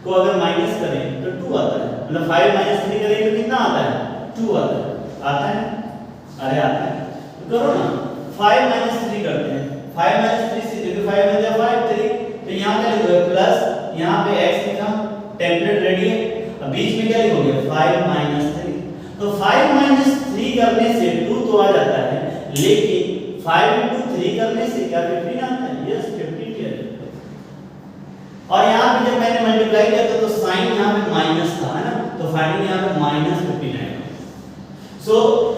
[SPEAKER 1] को अगर माइनस करें तो 2 आता है, मतलब 5 - 3 करें तो कितना आता है? 2 आता है। अरे आता है तो करो ना, 5 - 3 करते हैं। 5 - 3 से क्योंकि 5 बन जाए 5 3, तो यहाँ क्या लिखोगे? प्लस यहाँ पे x लिखा, टेम्पलेट रेडी है। अब बीच में क्या लिखोगे? 5 - 3। तो 5 - 3 करने से 2 तो आ जाता है, लेकिन 5 × 3 करने से क्या 15 आता है? यस 15 किया जाता है। और यहाँ पे जब मैंने मल्टीप्लाई किया था तो साइन यहाँ पे माइनस था, है ना, तो फाइनली यहाँ पे -15 आएगा। सो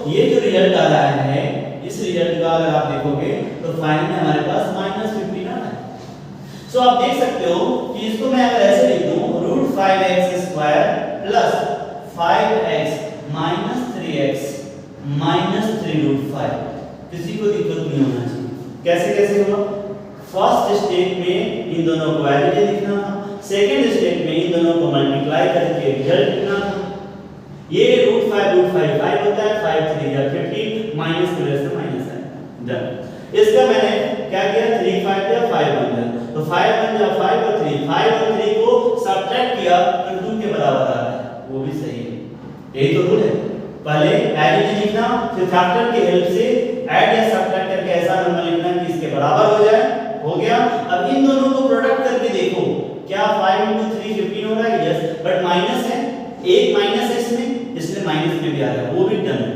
[SPEAKER 1] ये जो रिजल्ट आ रहा है, इस रिजल्ट का अगर आप देखोगे तो फाइनली हमारे पास -15 आ रहा है। सो आप देख सकते हो कि इसको मैं अगर ऐसे लिख दूं, √5x² plus 5x minus 3x minus 3√5, किसी को दिक्कत नहीं होना चाहिए। कैसे होगा? फर्स्ट स्टेप में इन दोनों को एवरेज लिखना था, सेकंड स्टेप में इन दोनों को मल्टीप्लाई करके रिजल्ट लिखना था। ये √5 5 होता है, 5 3 या 15 माइनस की वजह से माइनस है। डन। इसका मैंने क्या किया? 3 5 या 5 बन गया, तो 5 बन गया 5 और 3, 5 और 3 को सब्ट्रैक्ट किया तो 2 के बराबर आ रहा है, वो भी सही है। यही तो रूल है। पहले एडिशन लिखना, फिर फैक्टर की हेल्प से ऐड या सब्ट्रैक्ट करके ऐसा नंबर लिखना कि इसके बराबर हो जाए। हो गया। अब इन दोनों को प्रोडक्ट करके देखो, क्या 5 × 3 15 हो रहा है? यस, बट माइनस है, एक माइनस है इसमें माइनस में भी आ रहा है, वो भी डन है।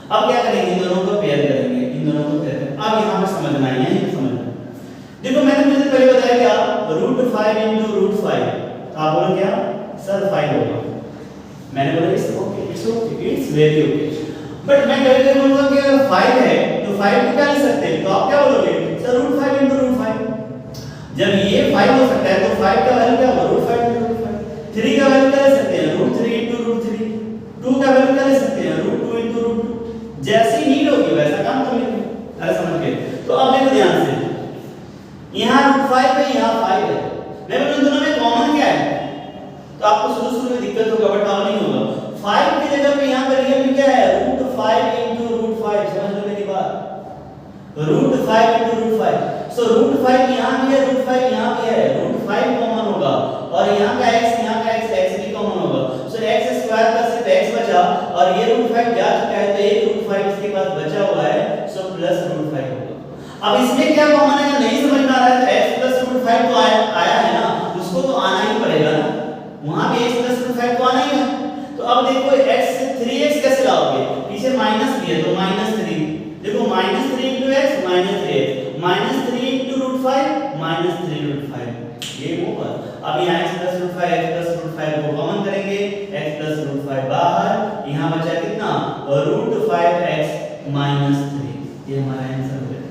[SPEAKER 1] अब क्या करेंगे? इन दोनों को पेयर करेंगे, इन दोनों को पेयर करेंगे। अब यहाँ पे समझना है, यहीं पे समझना। देखो मैंने तुझे पहले बताया क्या? √5 × √5, आप बोलो क्या? सर 5 होगा। मैंने बोला it's okay, it's very okay. But मैं कभी बोलूंगा कि अगर 5 है तो 5 को क्या लिख सकते हैं? तो आप क्या बोलोगे? सर √5 × √5। जब ये 5 हो सकता है तो 5 का वैल्यू क्या होगा? √5 × √5। 3 का वैल्यू क्या ले सकते हैं? √3 × √3। 2 का वैल्यू क्या ले सकते हैं? √2 जैसी नीड होगी वैसा काम कर लेंगे, अरे समझ गए। तो अब देखो ध्यान से, यहाँ √5 है, यहाँ 5 है, मैं बोलूं दोनों में कॉमन क्या है, तो आपको शुरू में दिक्कत होगा बट अब नहीं होगा। 5 की जगह पे यहाँ पे रियल में क्या है, √5 into √5, समझ लो मेरी बात, √5 into √5। सो √5 यहाँ भी है, √5 यहाँ भी है, √5 कॉमन होगा और यहाँ का x भी कॉमन होगा। सो x स्क्वायर का सिर्फ x बचा और ये √5 जा चुका है तो एक √5 इसके पास बचा हुआ है, सो प्लस √5 होगा। अब इसमें क्या कॉमन है, नहीं समझ में आ रहा है तो x प्लस √5 तो आया है ना, उसको तो आना ही पड़ेगा ना, वहां भी x प्लस √5 तो आना ही है। तो अब देखो x से 3x कैसे लाओगे, पीछे माइनस भी है तो -3, देखो -3 into x -3x, -3 into √5 -3 ये होगा। अब यहाँ x प्लस √5 को कॉमन करेंगे, x प्लस √5 बाहर, यहाँ बचा कितना √5x -3, ये हमारा आंसर हो गया।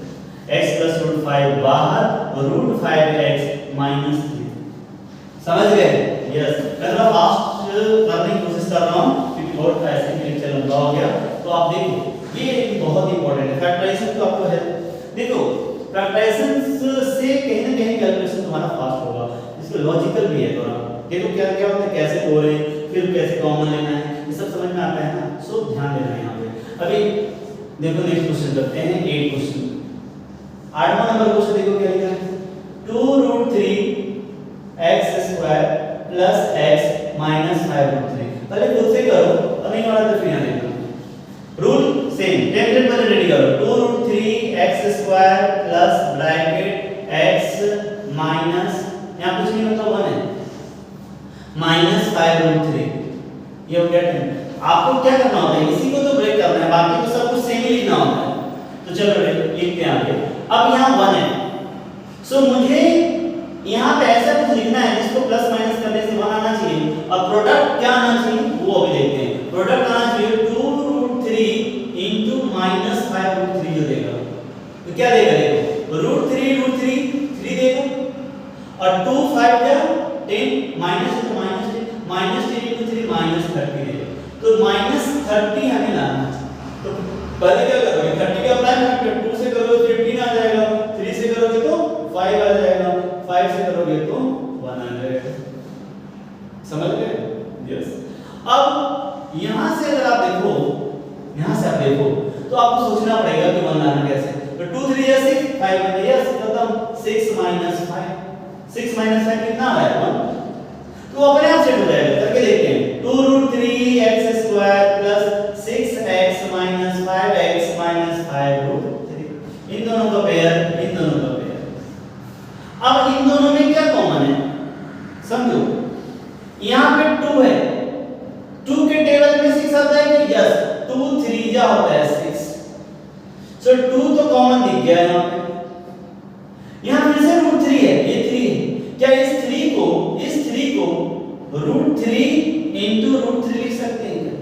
[SPEAKER 1] x प्लस √5 बाहर और √5x -3, समझ गए? यस, मैं थोड़ा फास्ट करने की कोशिश कर रहा हूँ क्योंकि बहुत ऐसे ही लेक्चर लंबा हो गया। तो आप देखो ये बहुत इंपॉर्टेंट है, फैक्टराइजेशन तो आपको है, देखो फैक्टराइजेशन से कहीं ना कहीं कैलकुलेशन तुम्हारा फास्ट होगा, इसको लॉजिकल भी है थोड़ा, देखो क्या क्या होता है, कैसे तोड़े, फिर कैसे कॉमन लेना है, ये सब समझ में आता है ना, सो ध्यान देना है यहाँ पे। अभी देखो नेक्स्ट क्वेश्चन करते हैं, 8 क्वेश्चन, 8वां नंबर क्वेश्चन देखो क्या लिखा है, 2√3x² प्लस x माइनस 5√3। पहले खुद से करो और नहीं वाला तो फिर यहाँ देखो, रूल सेम टेम्पलेट पर रेडी करो, 2√3x² plus bracket x minus, यहाँ कुछ नहीं होता 1 है, माइनस 5√3, ये हो गया। आपको क्या करना होता है, इसी को तो ब्रेक करना है, बाकी तो सब कुछ सेम ही लिखना होता है। तो चलो लिखते हैं आगे। अब यहाँ 1 है, सो मुझे यहाँ पे ऐसा कुछ लिखना है जिसको प्लस माइनस करने से 1 आना चाहिए, और प्रोडक्ट क्या आना चाहिए वो अभी देखते हैं। प्रोडक्ट आना चाहिए 2√3 into -5√3 जो देगा, तो क्या देगा, देखो √3 3 देगा और 2 5 क्या 10 माइनस तो माइनस 10 -10 into 3 -30 देगा, तो -30 हमें लाना। तो पहले क्या करोगे, 30 का प्राइम फैक्टर 2 से करोगे तो 15 आ जाएगा, 3 से करोगे तो 5 आ जाएगा, 5 से करोगे तो 1 आ जाएगा, समझ गए? यस। अब यहां से अगर आप देखो, यहां से आप देखो तो आपको सोचना पड़ेगा कि 1 लाना कैसे, तो 2 3 या 6 5 में यस खत्म, 6 -5 कितना है 1, तो अपने आप सेट हो जाएगा, करके देखते हैं। 2√3x² plus 6x minus 5x minus 5√3, इन दोनों का पेयर, इन दोनों का पेयर। अब इन दोनों में क्या कॉमन है समझो, यहाँ पे 2 है, 2 के टेबल में 6 आता है कि यस, 2 3 जा होता है 6, सो 2 तो कॉमन दिख गया यहाँ पे। यहाँ फिर से √3 है, ये 3 है, क्या इस 3 को √3 into √3 लिख सकते हैं क्या,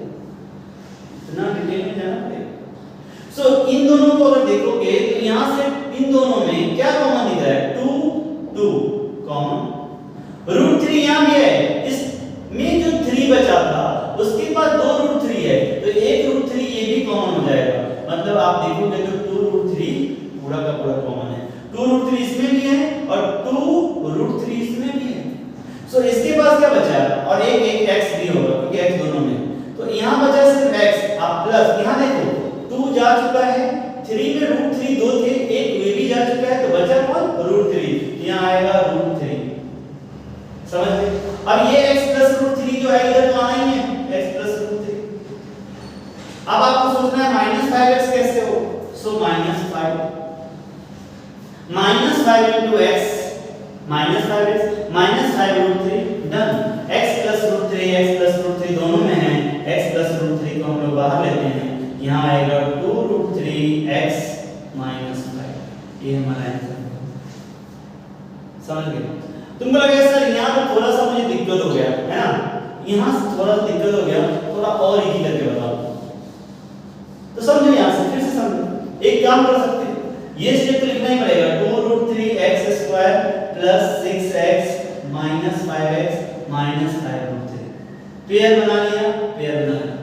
[SPEAKER 1] इतना डिटेल में जाना पड़ेगा। सो इन दोनों को अगर देखोगे तो यहाँ से इन दोनों में क्या कॉमन दिख रहा है, 2 कॉमन, √3 यहाँ भी है, इसमें जो 3 बचा था उसके बाद 2 √3 है, तो एक √3 ये भी कॉमन हो जाएगा, मतलब आप देखोगे तो 2√3 पूरा का पूरा कॉमन है, 2√3 इसमें भी है और 2√3 इसमें भी है। सो इसके पास क्या बचा, और एक x भी होगा क्योंकि x दोनों में, तो यहाँ बचा सिर्फ x, आप प्लस यहाँ देखो 2 जा चुका है, 3 में √3 2 थे, एक ये भी जा चुका है, तो बचा कौन √3, यहाँ आएगा √3, समझ गए? अब ये x प्लस √3 जो है इधर तो आना ही है, x प्लस √3। अब आपको सोचना है -5x कैसे हो, सो -5 into x -5x -5√3 done, x plus √3 दोनों में है, x प्लस √3 को हम लोग बाहर लेते हैं, यहाँ आएगा 2√3x -5, ये हमारा आंसर है, समझ गए? तुमको लगेगा सर यहाँ पे थोड़ा सा मुझे दिक्कत हो गया है ना, यहाँ से थोड़ा दिक्कत हो गया, थोड़ा और इजी करके बताओ, तो समझो यहाँ से फिर से समझो, एक काम कर सकते हैं, ये स्टेप तो लिखना ही पड़ेगा, 2√3x² plus 6x minus 5x minus 5√3, pair बना लिया, पेयर बना लिया।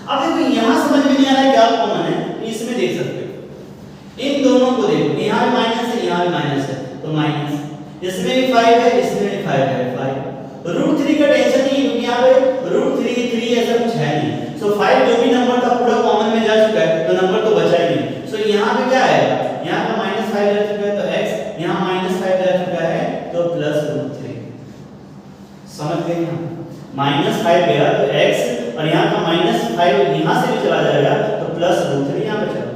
[SPEAKER 1] अब देखो यहाँ समझ में नहीं आ रहा है क्या कॉमन है, माइनस है तो माइनस, इसमें भी 5 है, इसमें भी 5 है, 5 √3 का टेंशन नहीं क्योंकि यहाँ पे √3 3 ऐसा कुछ है नहीं। सो 5 जो भी नंबर था पूरा कॉमन में जा चुका है तो नंबर तो बचा ही नहीं। सो यहाँ पे क्या आएगा, यहाँ का -5 जा चुका है तो x, यहाँ -5 जा चुका है तो +√3। समझ गए ना, -5 गया तो x और यहाँ का -5 यहाँ से भी चला जाएगा तो +√3 यहाँ पे चला।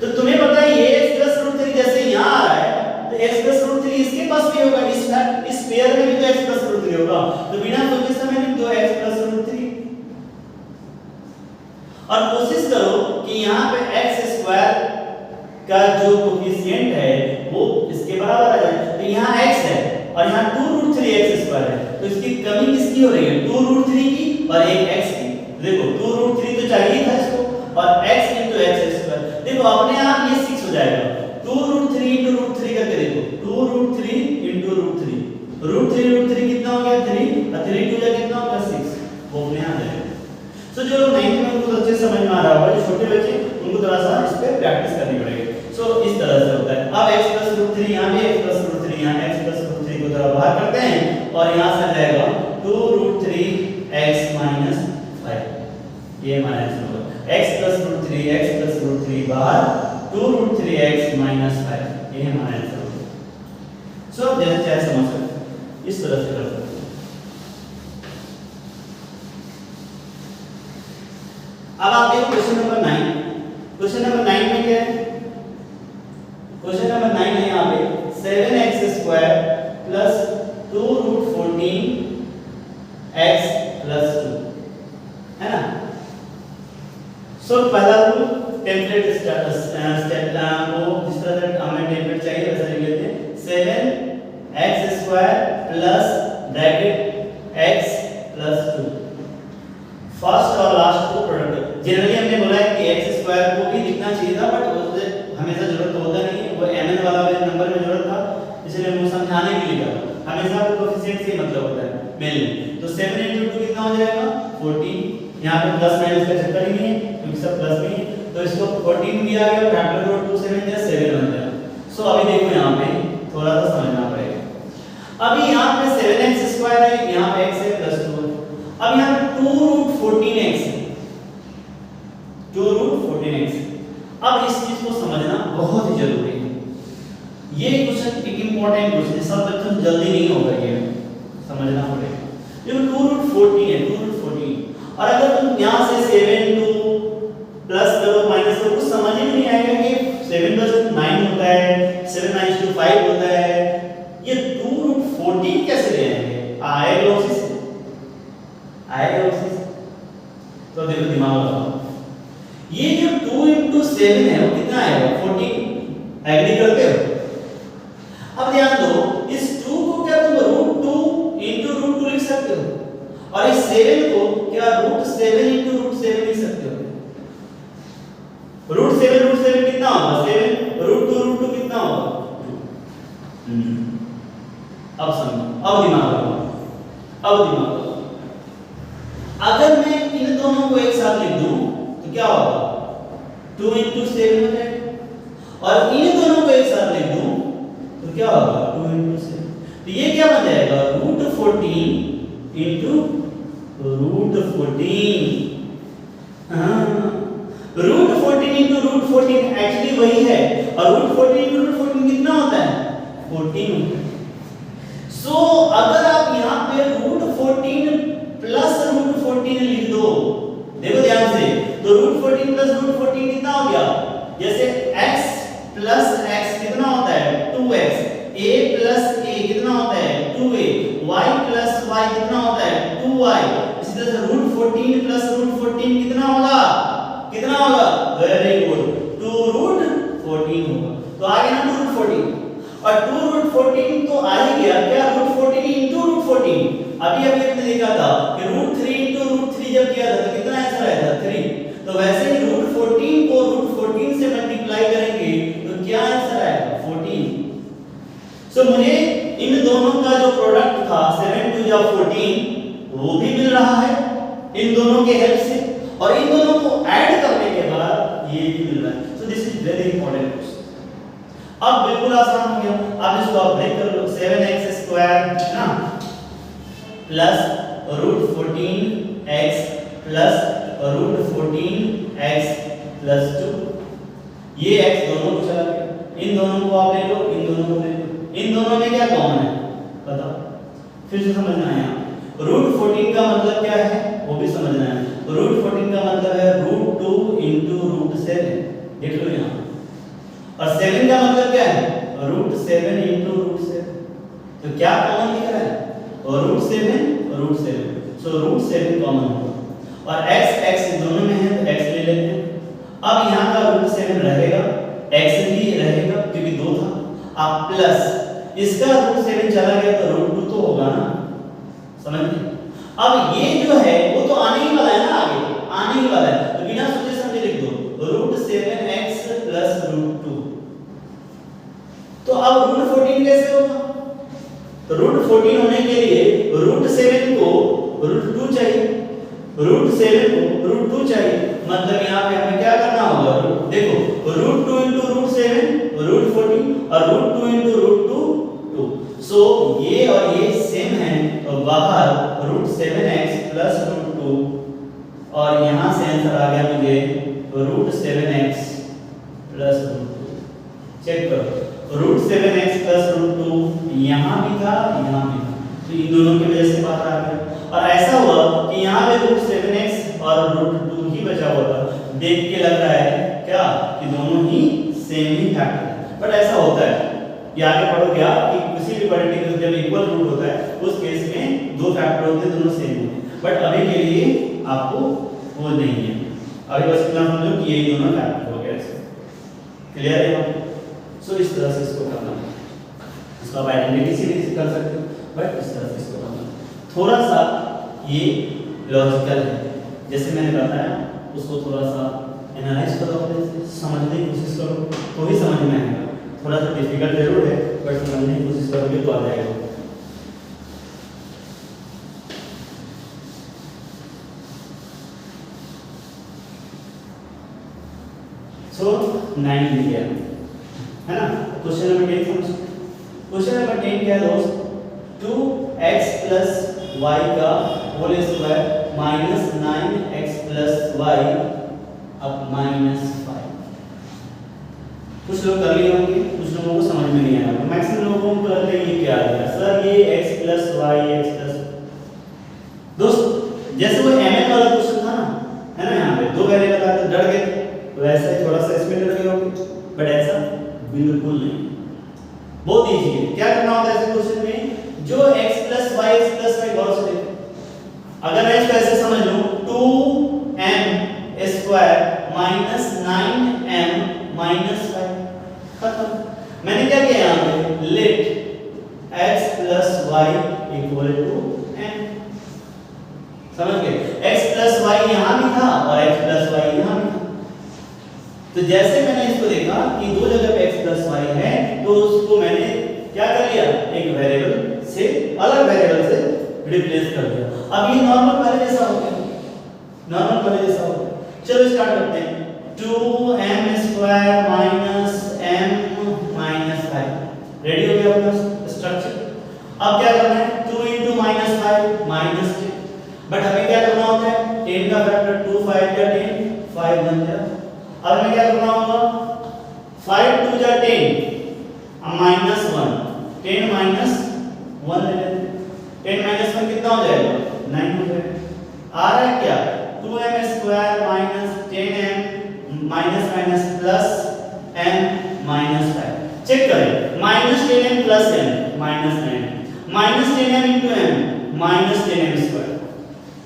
[SPEAKER 1] तो तुम्हें पता है ये x +√3 जैसे यहाँ आ रहा है तो x +√3 इसके पास भी होगा, इस पेयर में भी तो x +√3 होगा, तो बिना सोचे समझे लिख दो x +√3 और कोशिश करो कि यहाँ पे x² का जो कोफिशिएंट है वो इसके बराबर आ जाए। तो यहाँ x है और यहाँ 2√3x² है तो इसकी कमी किसकी हो रही है, 2√3 की और एक x की। देखो 2√3 तो चाहिए था इसको और x * x², देखो अपने आप ये 6 हो जाएगा। 2√3 * √3 करके देखो, 2√3 * √3 कितना हो गया 3 और 3 2 कितना हो गया 6, वो अपने आप जाएगा। सो जो 9th में उनको अच्छे समझ में आ रहा होगा, जो छोटे बच्चे उनको थोड़ा सा इस पे प्रैक्टिस करनी पड़ेगी। सो इस तरह से होता है। अब x +√3 यहाँ पे x +√3 यहाँ x +√3 को थोड़ा बाहर करते हैं और यहाँ से जाएगा 2√3x - 5, ये माइनस होगा x +√3 बाहर 2√3x - 5, ये हमारा आंसर होगा। सो जैसे चाहे समझ सकते इस तरह से कर सकते। अब आप देखो क्वेश्चन नंबर 9। क्वेश्चन नंबर 9 में क्या है, क्वेश्चन नंबर 9 है यहाँ पे 7x² + 2√14x + 2 है ना। सो पहला रूल टेम्पलेट स्टेप को जिस तरह से हमें टेम्पलेट चाहिए वैसा लिख लेते हैं। 7x² + x + 2 फर्स्ट और लास्ट को प्रोडक्ट। जनरली हमने बोला है कि x² को भी लिखना चाहिए था बट उससे हमेशा जरूरत होता नहीं है, वो mn वाला नंबर में जरूरत था इसलिए मैं समझाने के लिए लिखा। हमेशा कोएफिशिएंट से मतलब होता है मेनली। तो 7 * 2 कितना हो जाएगा 14, यहाँ पे प्लस माइनस का चक्कर ही नहीं है क्योंकि सब प्लस में है तो इसको 14 भी आ गया, फैक्टर रूट 2 से बन जाए 7 बन जाएगा। सो अभी देखो यहाँ पे थोड़ा सा समझना पड़ेगा। अभी यहाँ पे 7x² है, यहाँ पे x है +2 है। अब यहाँ पे 2√14x है, 2√14x। अब इस चीज को समझना बहुत ही जरूरी है। ये क्वेश्चन एक इंपॉर्टेंट क्वेश्चन है, सब बच्चों से जल्दी नहीं होगा, ये समझना पड़ेगा। ये 2√14 है, 2√14 और अगर तुम यहाँ से 7 2 प्लस करो माइनस करो कुछ समझ ही नहीं आएगा कि 7 + 9 होता है, 7 - 2 5 होता है, ये 2√14 कैसे ले आएंगे, आएगा उसी से, आएगा उसी से। तो देखो दिमाग लगाओ, ये जो 2 * 7 है वो कितना आएगा 14, एग्री करते हो। अब ध्यान दो इस 2 को क्या तुम √2 * √2 लिख सकते हो और इस 7 को क्या √7 * √7 लिख सकते हो। √7 कितना होगा 7, √2 कितना होगा 2। अब समझो, अब दिमाग लगाओ, अब दिमाग लगाओ। अगर मैं इन दोनों को एक साथ लिख दूं तो क्या होगा 2 * 7 हो जाएगा और इन दोनों को एक साथ लिख दूं तो क्या होगा 2 * 7। तो ये क्या बन जाएगा √14 * √14। हां √14 * √14 एक्चुअली वही है और √14 * √14 कितना होता है 14 होता है। सो अगर आप यहाँ पे √14 + √14 लिख दो, देखो ध्यान से, तो √14 + √14 कितना हो गया, जैसे x + x कितना होता है 2x, a + a कितना होता है 2a, y + y कितना होता है 2y। इसी तरह से √14 + √14 कितना होगा, कितना होगा, वेरी गुड 2√14 होगा। तो आ गया ना 2√14 और 2√14 तो आ ही गया, क्या √14 * √14। अभी हमने देखा था कि √3 * √3 जब किया था तो कितना आंसर आया था 3। तो वैसे ही √14 को √14 से मल्टीप्लाई करेंगे तो क्या आंसर आएगा 14। सो मुझे इन दोनों का जो प्रोडक्ट था 7 2 = 14 वो भी मिल रहा है इन दोनों के हेल्प से और इन दोनों को ऐड करने के बाद ये भी मिल रहा है। So this is very important question. अब बिल्कुल आसान हो गया, अब इसको आप ब्रेक कर लो, 7x² है ना plus √14x plus √14x plus 2, ये x दोनों को चला गया, इन दोनों को आप ले लो, इन दोनों को ले लो, इन दोनों में क्या कॉमन है बताओ, फिर से समझना है। √14 का मतलब क्या है वो भी समझना है। √14 का मतलब है √2 × √7, देख लो यहाँ, और 7 का मतलब क्या है √7 × √7, तो क्या कॉमन दिख रहा है √7, सो √7 कॉमन होगा, और x दोनों में है तो x ले लेते हैं। अब यहाँ का √7 रहेगा, x भी रहेगा क्योंकि 2 था, अब प्लस इसका √7 चला गया तो √2 तो होगा ना, समझ गए। अब ये जो है वो तो आने ही वाला है ना, आगे आने ही वाला है, तो बिना सोचे समझे लिख दो √7x प्लस √2। तो अब √14 कैसे होगा, तो √14 होने के लिए √7 को √2 चाहिए, √7 को √2 चाहिए, मतलब यहाँ पे हमें क्या करना होगा, देखो √2 × √7 √14 और √2 × √2 2, सो ये और ये सेम है, तो बाहर √7x प्लस √2, और यहाँ से आंसर आ गया मुझे √7x प्लस √2। चेक करो, √7x प्लस √2 यहाँ भी था, यहाँ भी था, तो इन दोनों की वजह से बाहर आ गया, और ऐसा हुआ कि यहाँ पे √7x और √2 ही बचा हुआ था, देख के लग रहा है क्या कि दोनों ही सेम ही फैक्टर है, बट ऐसा होता है कि आगे पढ़ोगे आप कि किसी भी पर्टिकुलर जब इक्वल रूट होता है उस केस में 2 फैक्टर होते हैं, दोनों सेम होते हैं, बट अभी के लिए आपको वो नहीं है, अभी बस इतना समझो कि यही दोनों फैक्टर हो गए, ऐसे क्लियर है। सो इस तरह से इसको करना है, इसको आप आइडेंटिटी से भी कर सकते हो, बट इस तरह से इसको करना है, थोड़ा सा ये लॉजिकल है, जैसे मैंने बताया उसको थोड़ा सा एनालाइज करो, समझने की कोशिश करो तो ही समझ में आएगा, थोड़ा सा डिफिकल्ट जरूर है बट समझने की कोशिश करोगे तो आ जाएगा। सो 9 मिल गया है ना, क्वेश्चन नंबर 10 समझ, क्वेश्चन नंबर 10 क्या है दोस्त, 2x + y का whole square minus 9x + y अब -5। कुछ लोग कर लिए होंगे, कुछ लोगों को समझ में नहीं आया होगा, मैक्सिमम लोगों को लगता है ये क्या आ गया सर, ये x + y x + दोस्त जैसे वो mn वाला क्वेश्चन था ना, है ना, यहाँ पे 2 वेरिएबल आते डर गए, वैसा ही थोड़ा सा इसमें डर गए होंगे, बट ऐसा बिल्कुल नहीं, बहुत इजी है। क्या करना होता है ऐसे क्वेश्चन में, जो x + y गौर से देखो, अगर मैं इसको ऐसे समझ लूं 2m² - 9m - 5 खत्म। मैंने क्या किया यहाँ पे, लेट x + y = m, समझ गए, x + y यहाँ भी था और x + y यहाँ भी था, तो जैसे मैंने इसको देखा कि 2 जगह पे x + y है तो उसको मैंने क्या कर लिया, एक वेरिएबल से अलग वेरिएबल से रिप्लेस कर दिया, अब ये नॉर्मल वाले जैसा हो गया, नॉर्मल वाले जैसा हो गया। चलो स्टार्ट करते हैं, 2m² - m - 5 रेडी हो गया अपना स्ट्रक्चर। अब क्या करना है, 2 × -5 -10, बट हमें क्या करना होता है, 10 का फैक्टर 2 5 का 10 5 बन जाए। अब हमें क्या करना होगा, 5 2 जा 10 -1 10 - 1 ले लेते, 10 - 1 कितना हो जाएगा, 9 हो जाएगा। आ रहा है क्या, 2m² - 10m - m - 5, चेक करें, -10m + m -9, -10m × m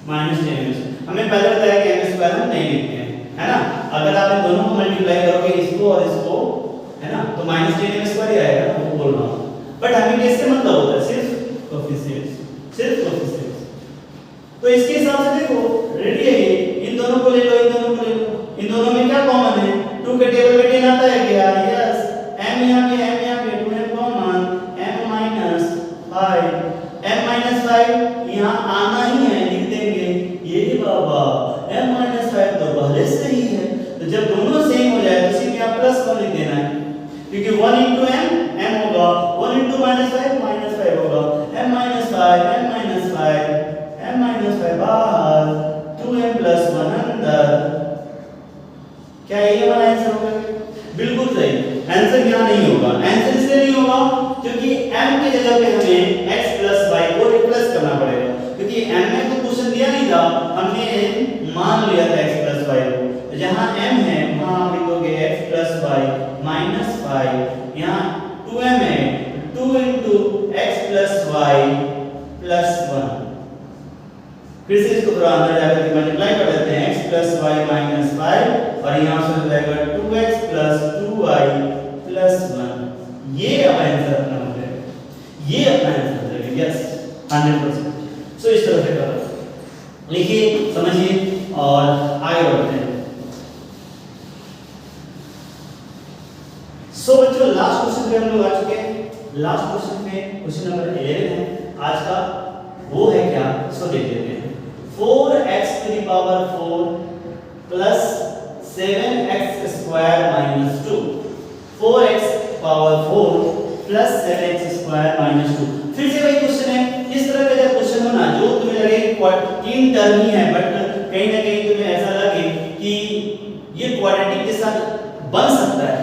[SPEAKER 1] -10m², हमें पहले बताया कि m² हम नहीं लिखते हैं, है ना, अगर आप इन दोनों को मल्टीप्लाई करोगे इसको और इसको, है ना, तो -10m² ही आएगा, वो बोल रहा हूं, बट हमें किससे मतलब होता है, सिर्फ कोएफिशिएंट्स, सिर्फ कोएफिशिएंट्स। तो इसके हिसाब से देखो रेडी है ये, इन दोनों को ले लो, इन दोनों को ले लो, इन दोनों में क्या कॉमन है, 2 के टेबल में 10 आता है क्या, यस, m यहाँ पे 2m कॉमन, m - 5 m - 5 यहाँ आना ही है, लिख देंगे, ये बाबा m - 5 तो पहले से ही है, तो जब दोनों सेम हो जाए तो सिर्फ यहाँ +1 लिख देना है, क्योंकि 1 into m m होगा, 1 into -5 -5 होगा, m -5 m -5 m -5 बाहर, 2m + 1 अंदर। क्या ये हमारा आंसर होगा? बिल्कुल सही। आंसर यहाँ नहीं होगा। आंसर इसलिए नहीं होगा क्योंकि m की जगह पे हमें x + y को रिप्लेस करना पड़ेगा, क्योंकि m में तो क्वेश्चन दिया नहीं था, हमने मान लिया था x + y को। तो जहाँ m है वहाँ आप लिखोगे x + y - 5, यहाँ 2m है, 2 into x + y + 1। फिर से इसको थोड़ा अंदर जाकर मल्टीप्लाई कर देते हैं, x + y - 5 और यहाँ से हो जाएगा 2x + 2y + 1। ये अब आंसर अपना हो जाएगा, ये अपना आंसर हो जाएगा। यस 100%। सो इस तरह से करो, लिखिए, समझिए और आगे बढ़ते हैं। सो बच्चों लास्ट क्वेश्चन पे हम लोग आ चुके हैं। लास्ट क्वेश्चन में क्वेश्चन नंबर 11 है आज का, वो है क्या, सो देख लेते हैं। 4x to the power 4 plus 7x square - 2, 4x power 4 plus 7x square - 2। फिर से वही क्वेश्चन है। इस तरह का जब क्वेश्चन हो ना, जो तुम्हें लगे तीन टर्म ही है, बट कहीं ना कहीं तुम्हें ऐसा लगे कि ये क्वाड्रेटिक के साथ बन सकता है,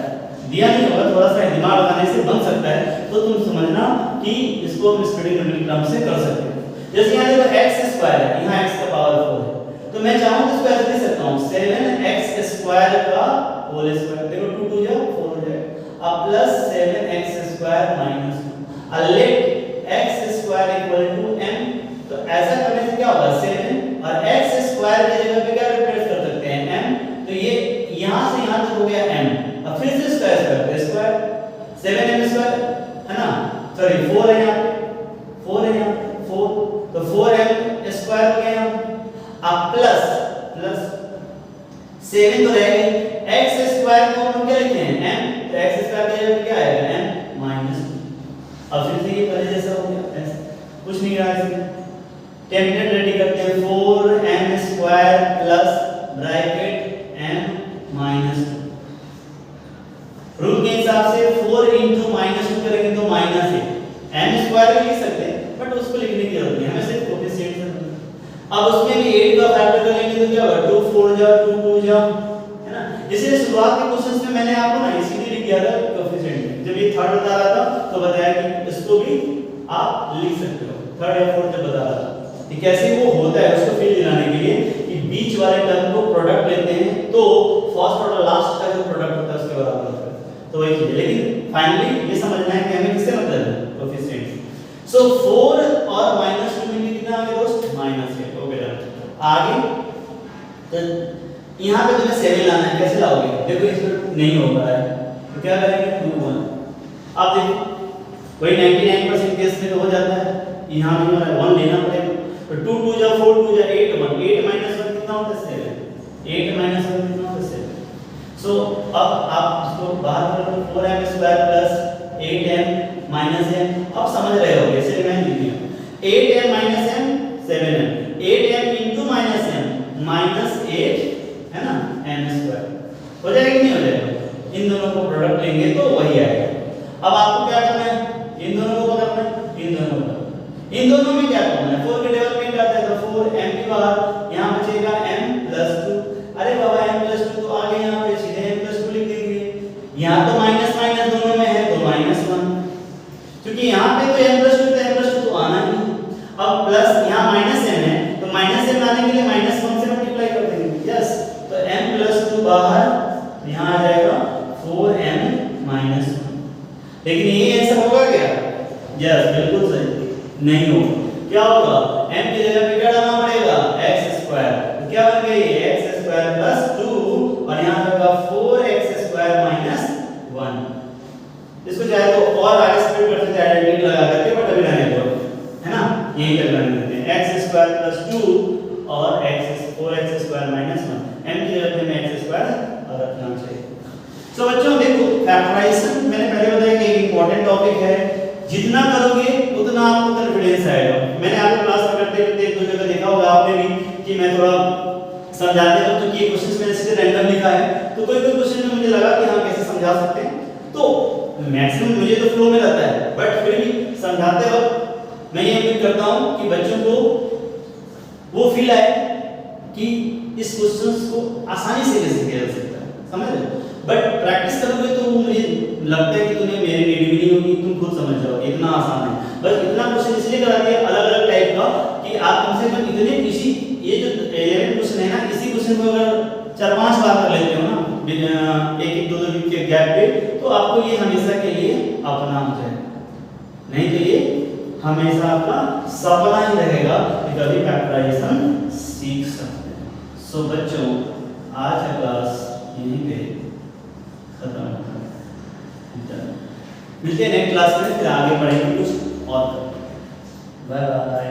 [SPEAKER 1] दिया नहीं होगा, थोड़ा सा दिमाग लगाने से बन सकता है, तो तुम समझना कि इसको हम स्प्लिटिंग टर्म से कर सकते हैं। जैसे यहाँ देखो x स्क्वायर है, यहाँ x का पावर 4 है, तो मैं चाहूँ तो इसको ऐसे लिख सकता हूँ 7x स्क्वायर का होल स्क्वायर। देखो 2 2 जा 4 हो जाएगा, अब प्लस 7x स्क्वायर माइनस 2, और let x square equal to m। तो ऐसा करने से क्या होगा, 7 और x स्क्वायर की जगह पे क्या रिप्लेस कर सकते हैं, m। तो ये यहाँ से यहाँ तक हो गया m, अब फिर से स्क्वायर करते हैं, स्क्वायर 7m स्क्वायर है ना, सॉरी 4 है यहाँ पे, 4 है यहाँ 4, तो 4m स्क्वायर हो गया, अब प्लस 7 तो रहेगा, x स्क्वायर को हम क्या लिखते हैं m, तो x स्क्वायर की जगह क्या आएगा m माइनस 2। अब फिर से ये पहले जैसा हो गया, ऐसा कुछ नहीं रहा इसमें। टेम्पलेट रेडी करते हैं, 4m square plus bracket m minus 2। Rule के हिसाब से 4 into -2 करेंगे तो माइनस है, m स्क्वायर भी लिख सकते हैं बट उसको लिखने की जरूरत नहीं, हमें सिर्फ कोफिशिएंट से। अब उसमें भी 8 का फैक्टर करेंगे तो क्या होगा, 2 4 जा 2 2 जा, है ना। इसलिए शुरुआत के क्वेश्चंस में मैंने आपको ना इसीलिए लिख दिया था कोफिशिएंट में। जब ये थर्ड बता रहा था तो बताया कि इसको भी आप लिख सकते हो, थर्ड या फोर्थ जब बता रहा था कि कैसे वो होता है, उसको फील दिलाने के लिए कि बीच वाले टर्म को प्रोडक्ट लेते हैं तो फर्स्ट और लास्ट का जो प्रोडक्ट होता है उसके बराबर होता है, तो वही चीज है। लेकिन फाइनली ये समझना है कि हमें किससे मतलब है, कोफिशिएंट। सो 4 और -2 में कितना आ गया दोस्त, -8 हो गया। आगे तो यहाँ पे तुम्हें 7 लाना है, कैसे लाओगे, देखो इसमें नहीं हो रहा है तो क्या करेंगे 2 1। अब देखो वही 99% केस में तो हो जाता है, यहाँ भी हमारा 1 लेना पड़ेगा, तो 2 2 जा 4 2 जा 8 1, 8 - 1 कितना होता है 7, 8 - 1 कितना होता है 7। सो अब आप इसको बाहर कर लो, 4m square plus 8m minus m। अब समझ रहे होगे, इसे मैं लिख दिया 8m - m 7m, 8m into -m minus 8 है ना m स्क्वायर हो जाएगा कि नहीं हो जाएगा। इन दोनों को प्रोडक्ट लेंगे तो वही आएगा। अब आपको क्या करना है, इन दोनों को पकड़ना है, इन दोनों को, इन दोनों में क्या करना है, 4 के डेवलपमेंट आता है तो 4m के बाद यहाँ बचेगा m + 2। अरे बाबा m + 2 तो आगे यहाँ पे सीधे m + 2 लिख देंगे, यहाँ तो माइनस माइनस दोनों में है तो -1, क्योंकि यहाँ पे तो m + 2 तो m + 2 तो आना ही। अब प्लस यहाँ -m है तो -m लाने के लिए -1 से मल्टीप्लाई कर देंगे, यस। तो m + 2 बाहर, यहाँ आ जाएगा 4m - 1। लेकिन ये आंसर होगा क्या, यस बिल्कुल सही नहीं होगा। क्या होगा, m की जगह पे क्या डालना पड़ेगा, x स्क्वायर, तो क्या बन गया ये x स्क्वायर + 2 और यहाँ होगा 4x स्क्वायर - 1। इसको चाहे तो और आगे स्प्लिट कर सकते हैं आइडेंटिटी लगा करके, बट अभी रहने दो, है ना, यही कर लेते हैं x स्क्वायर + 2 और 4x स्क्वायर - 1, m की जगह पे हमें x स्क्वायर रखना चाहिए। सो बच्चों देखो फैक्टराइजेशन मैंने पहले बताया कि एक इंपॉर्टेंट टॉपिक है, जितना करोगे उतना आपको कॉन्फिडेंस आएगा। मैंने आपको क्लास में करते करते एक दो जगह देखा होगा आपने भी कि मैं थोड़ा समझाते वक्त तो ये क्वेश्चंस मैंने सीधे रैंडम लिखा है, तो कोई कोई क्वेश्चन में मुझे लगा कि हाँ कैसे समझा सकते हैं, तो मैक्सिमम मुझे तो फ्लो में रहता है, बट फिर भी समझाते वक्त मैं ये उम्मीद करता हूँ कि बच्चों को वो फील आए कि इस क्वेश्चंस को आसानी से कैसे किया जा सकता है, समझ रहे? बट प्रैक्टिस करोगे तो मुझे लगता है कि तुम्हें मेरी नीड भी नहीं होगी, तुम खुद समझ जाओगे, इतना आसान है। बस इतना क्वेश्चन इसलिए करा दिया अलग अलग टाइप का कि आप कम से कम इतने इसी ये जो 11 क्वेश्चन है ना, इसी क्वेश्चन को अगर 4-5 बार कर लेते हो ना एक एक दो दो वीक के गैप पे, तो आपको ये हमेशा के लिए अपना हो जाए, नहीं तो ये हमेशा आपका सपना ही रहेगा कि कभी फैक्टराइजेशन सीख सकते हैं। सो बच्चों आज का क्लास यहीं पे खत्म होता है, मिलते हैं नेक्स्ट क्लास में, फिर आगे पढ़ेंगे कुछ और। Bye bye.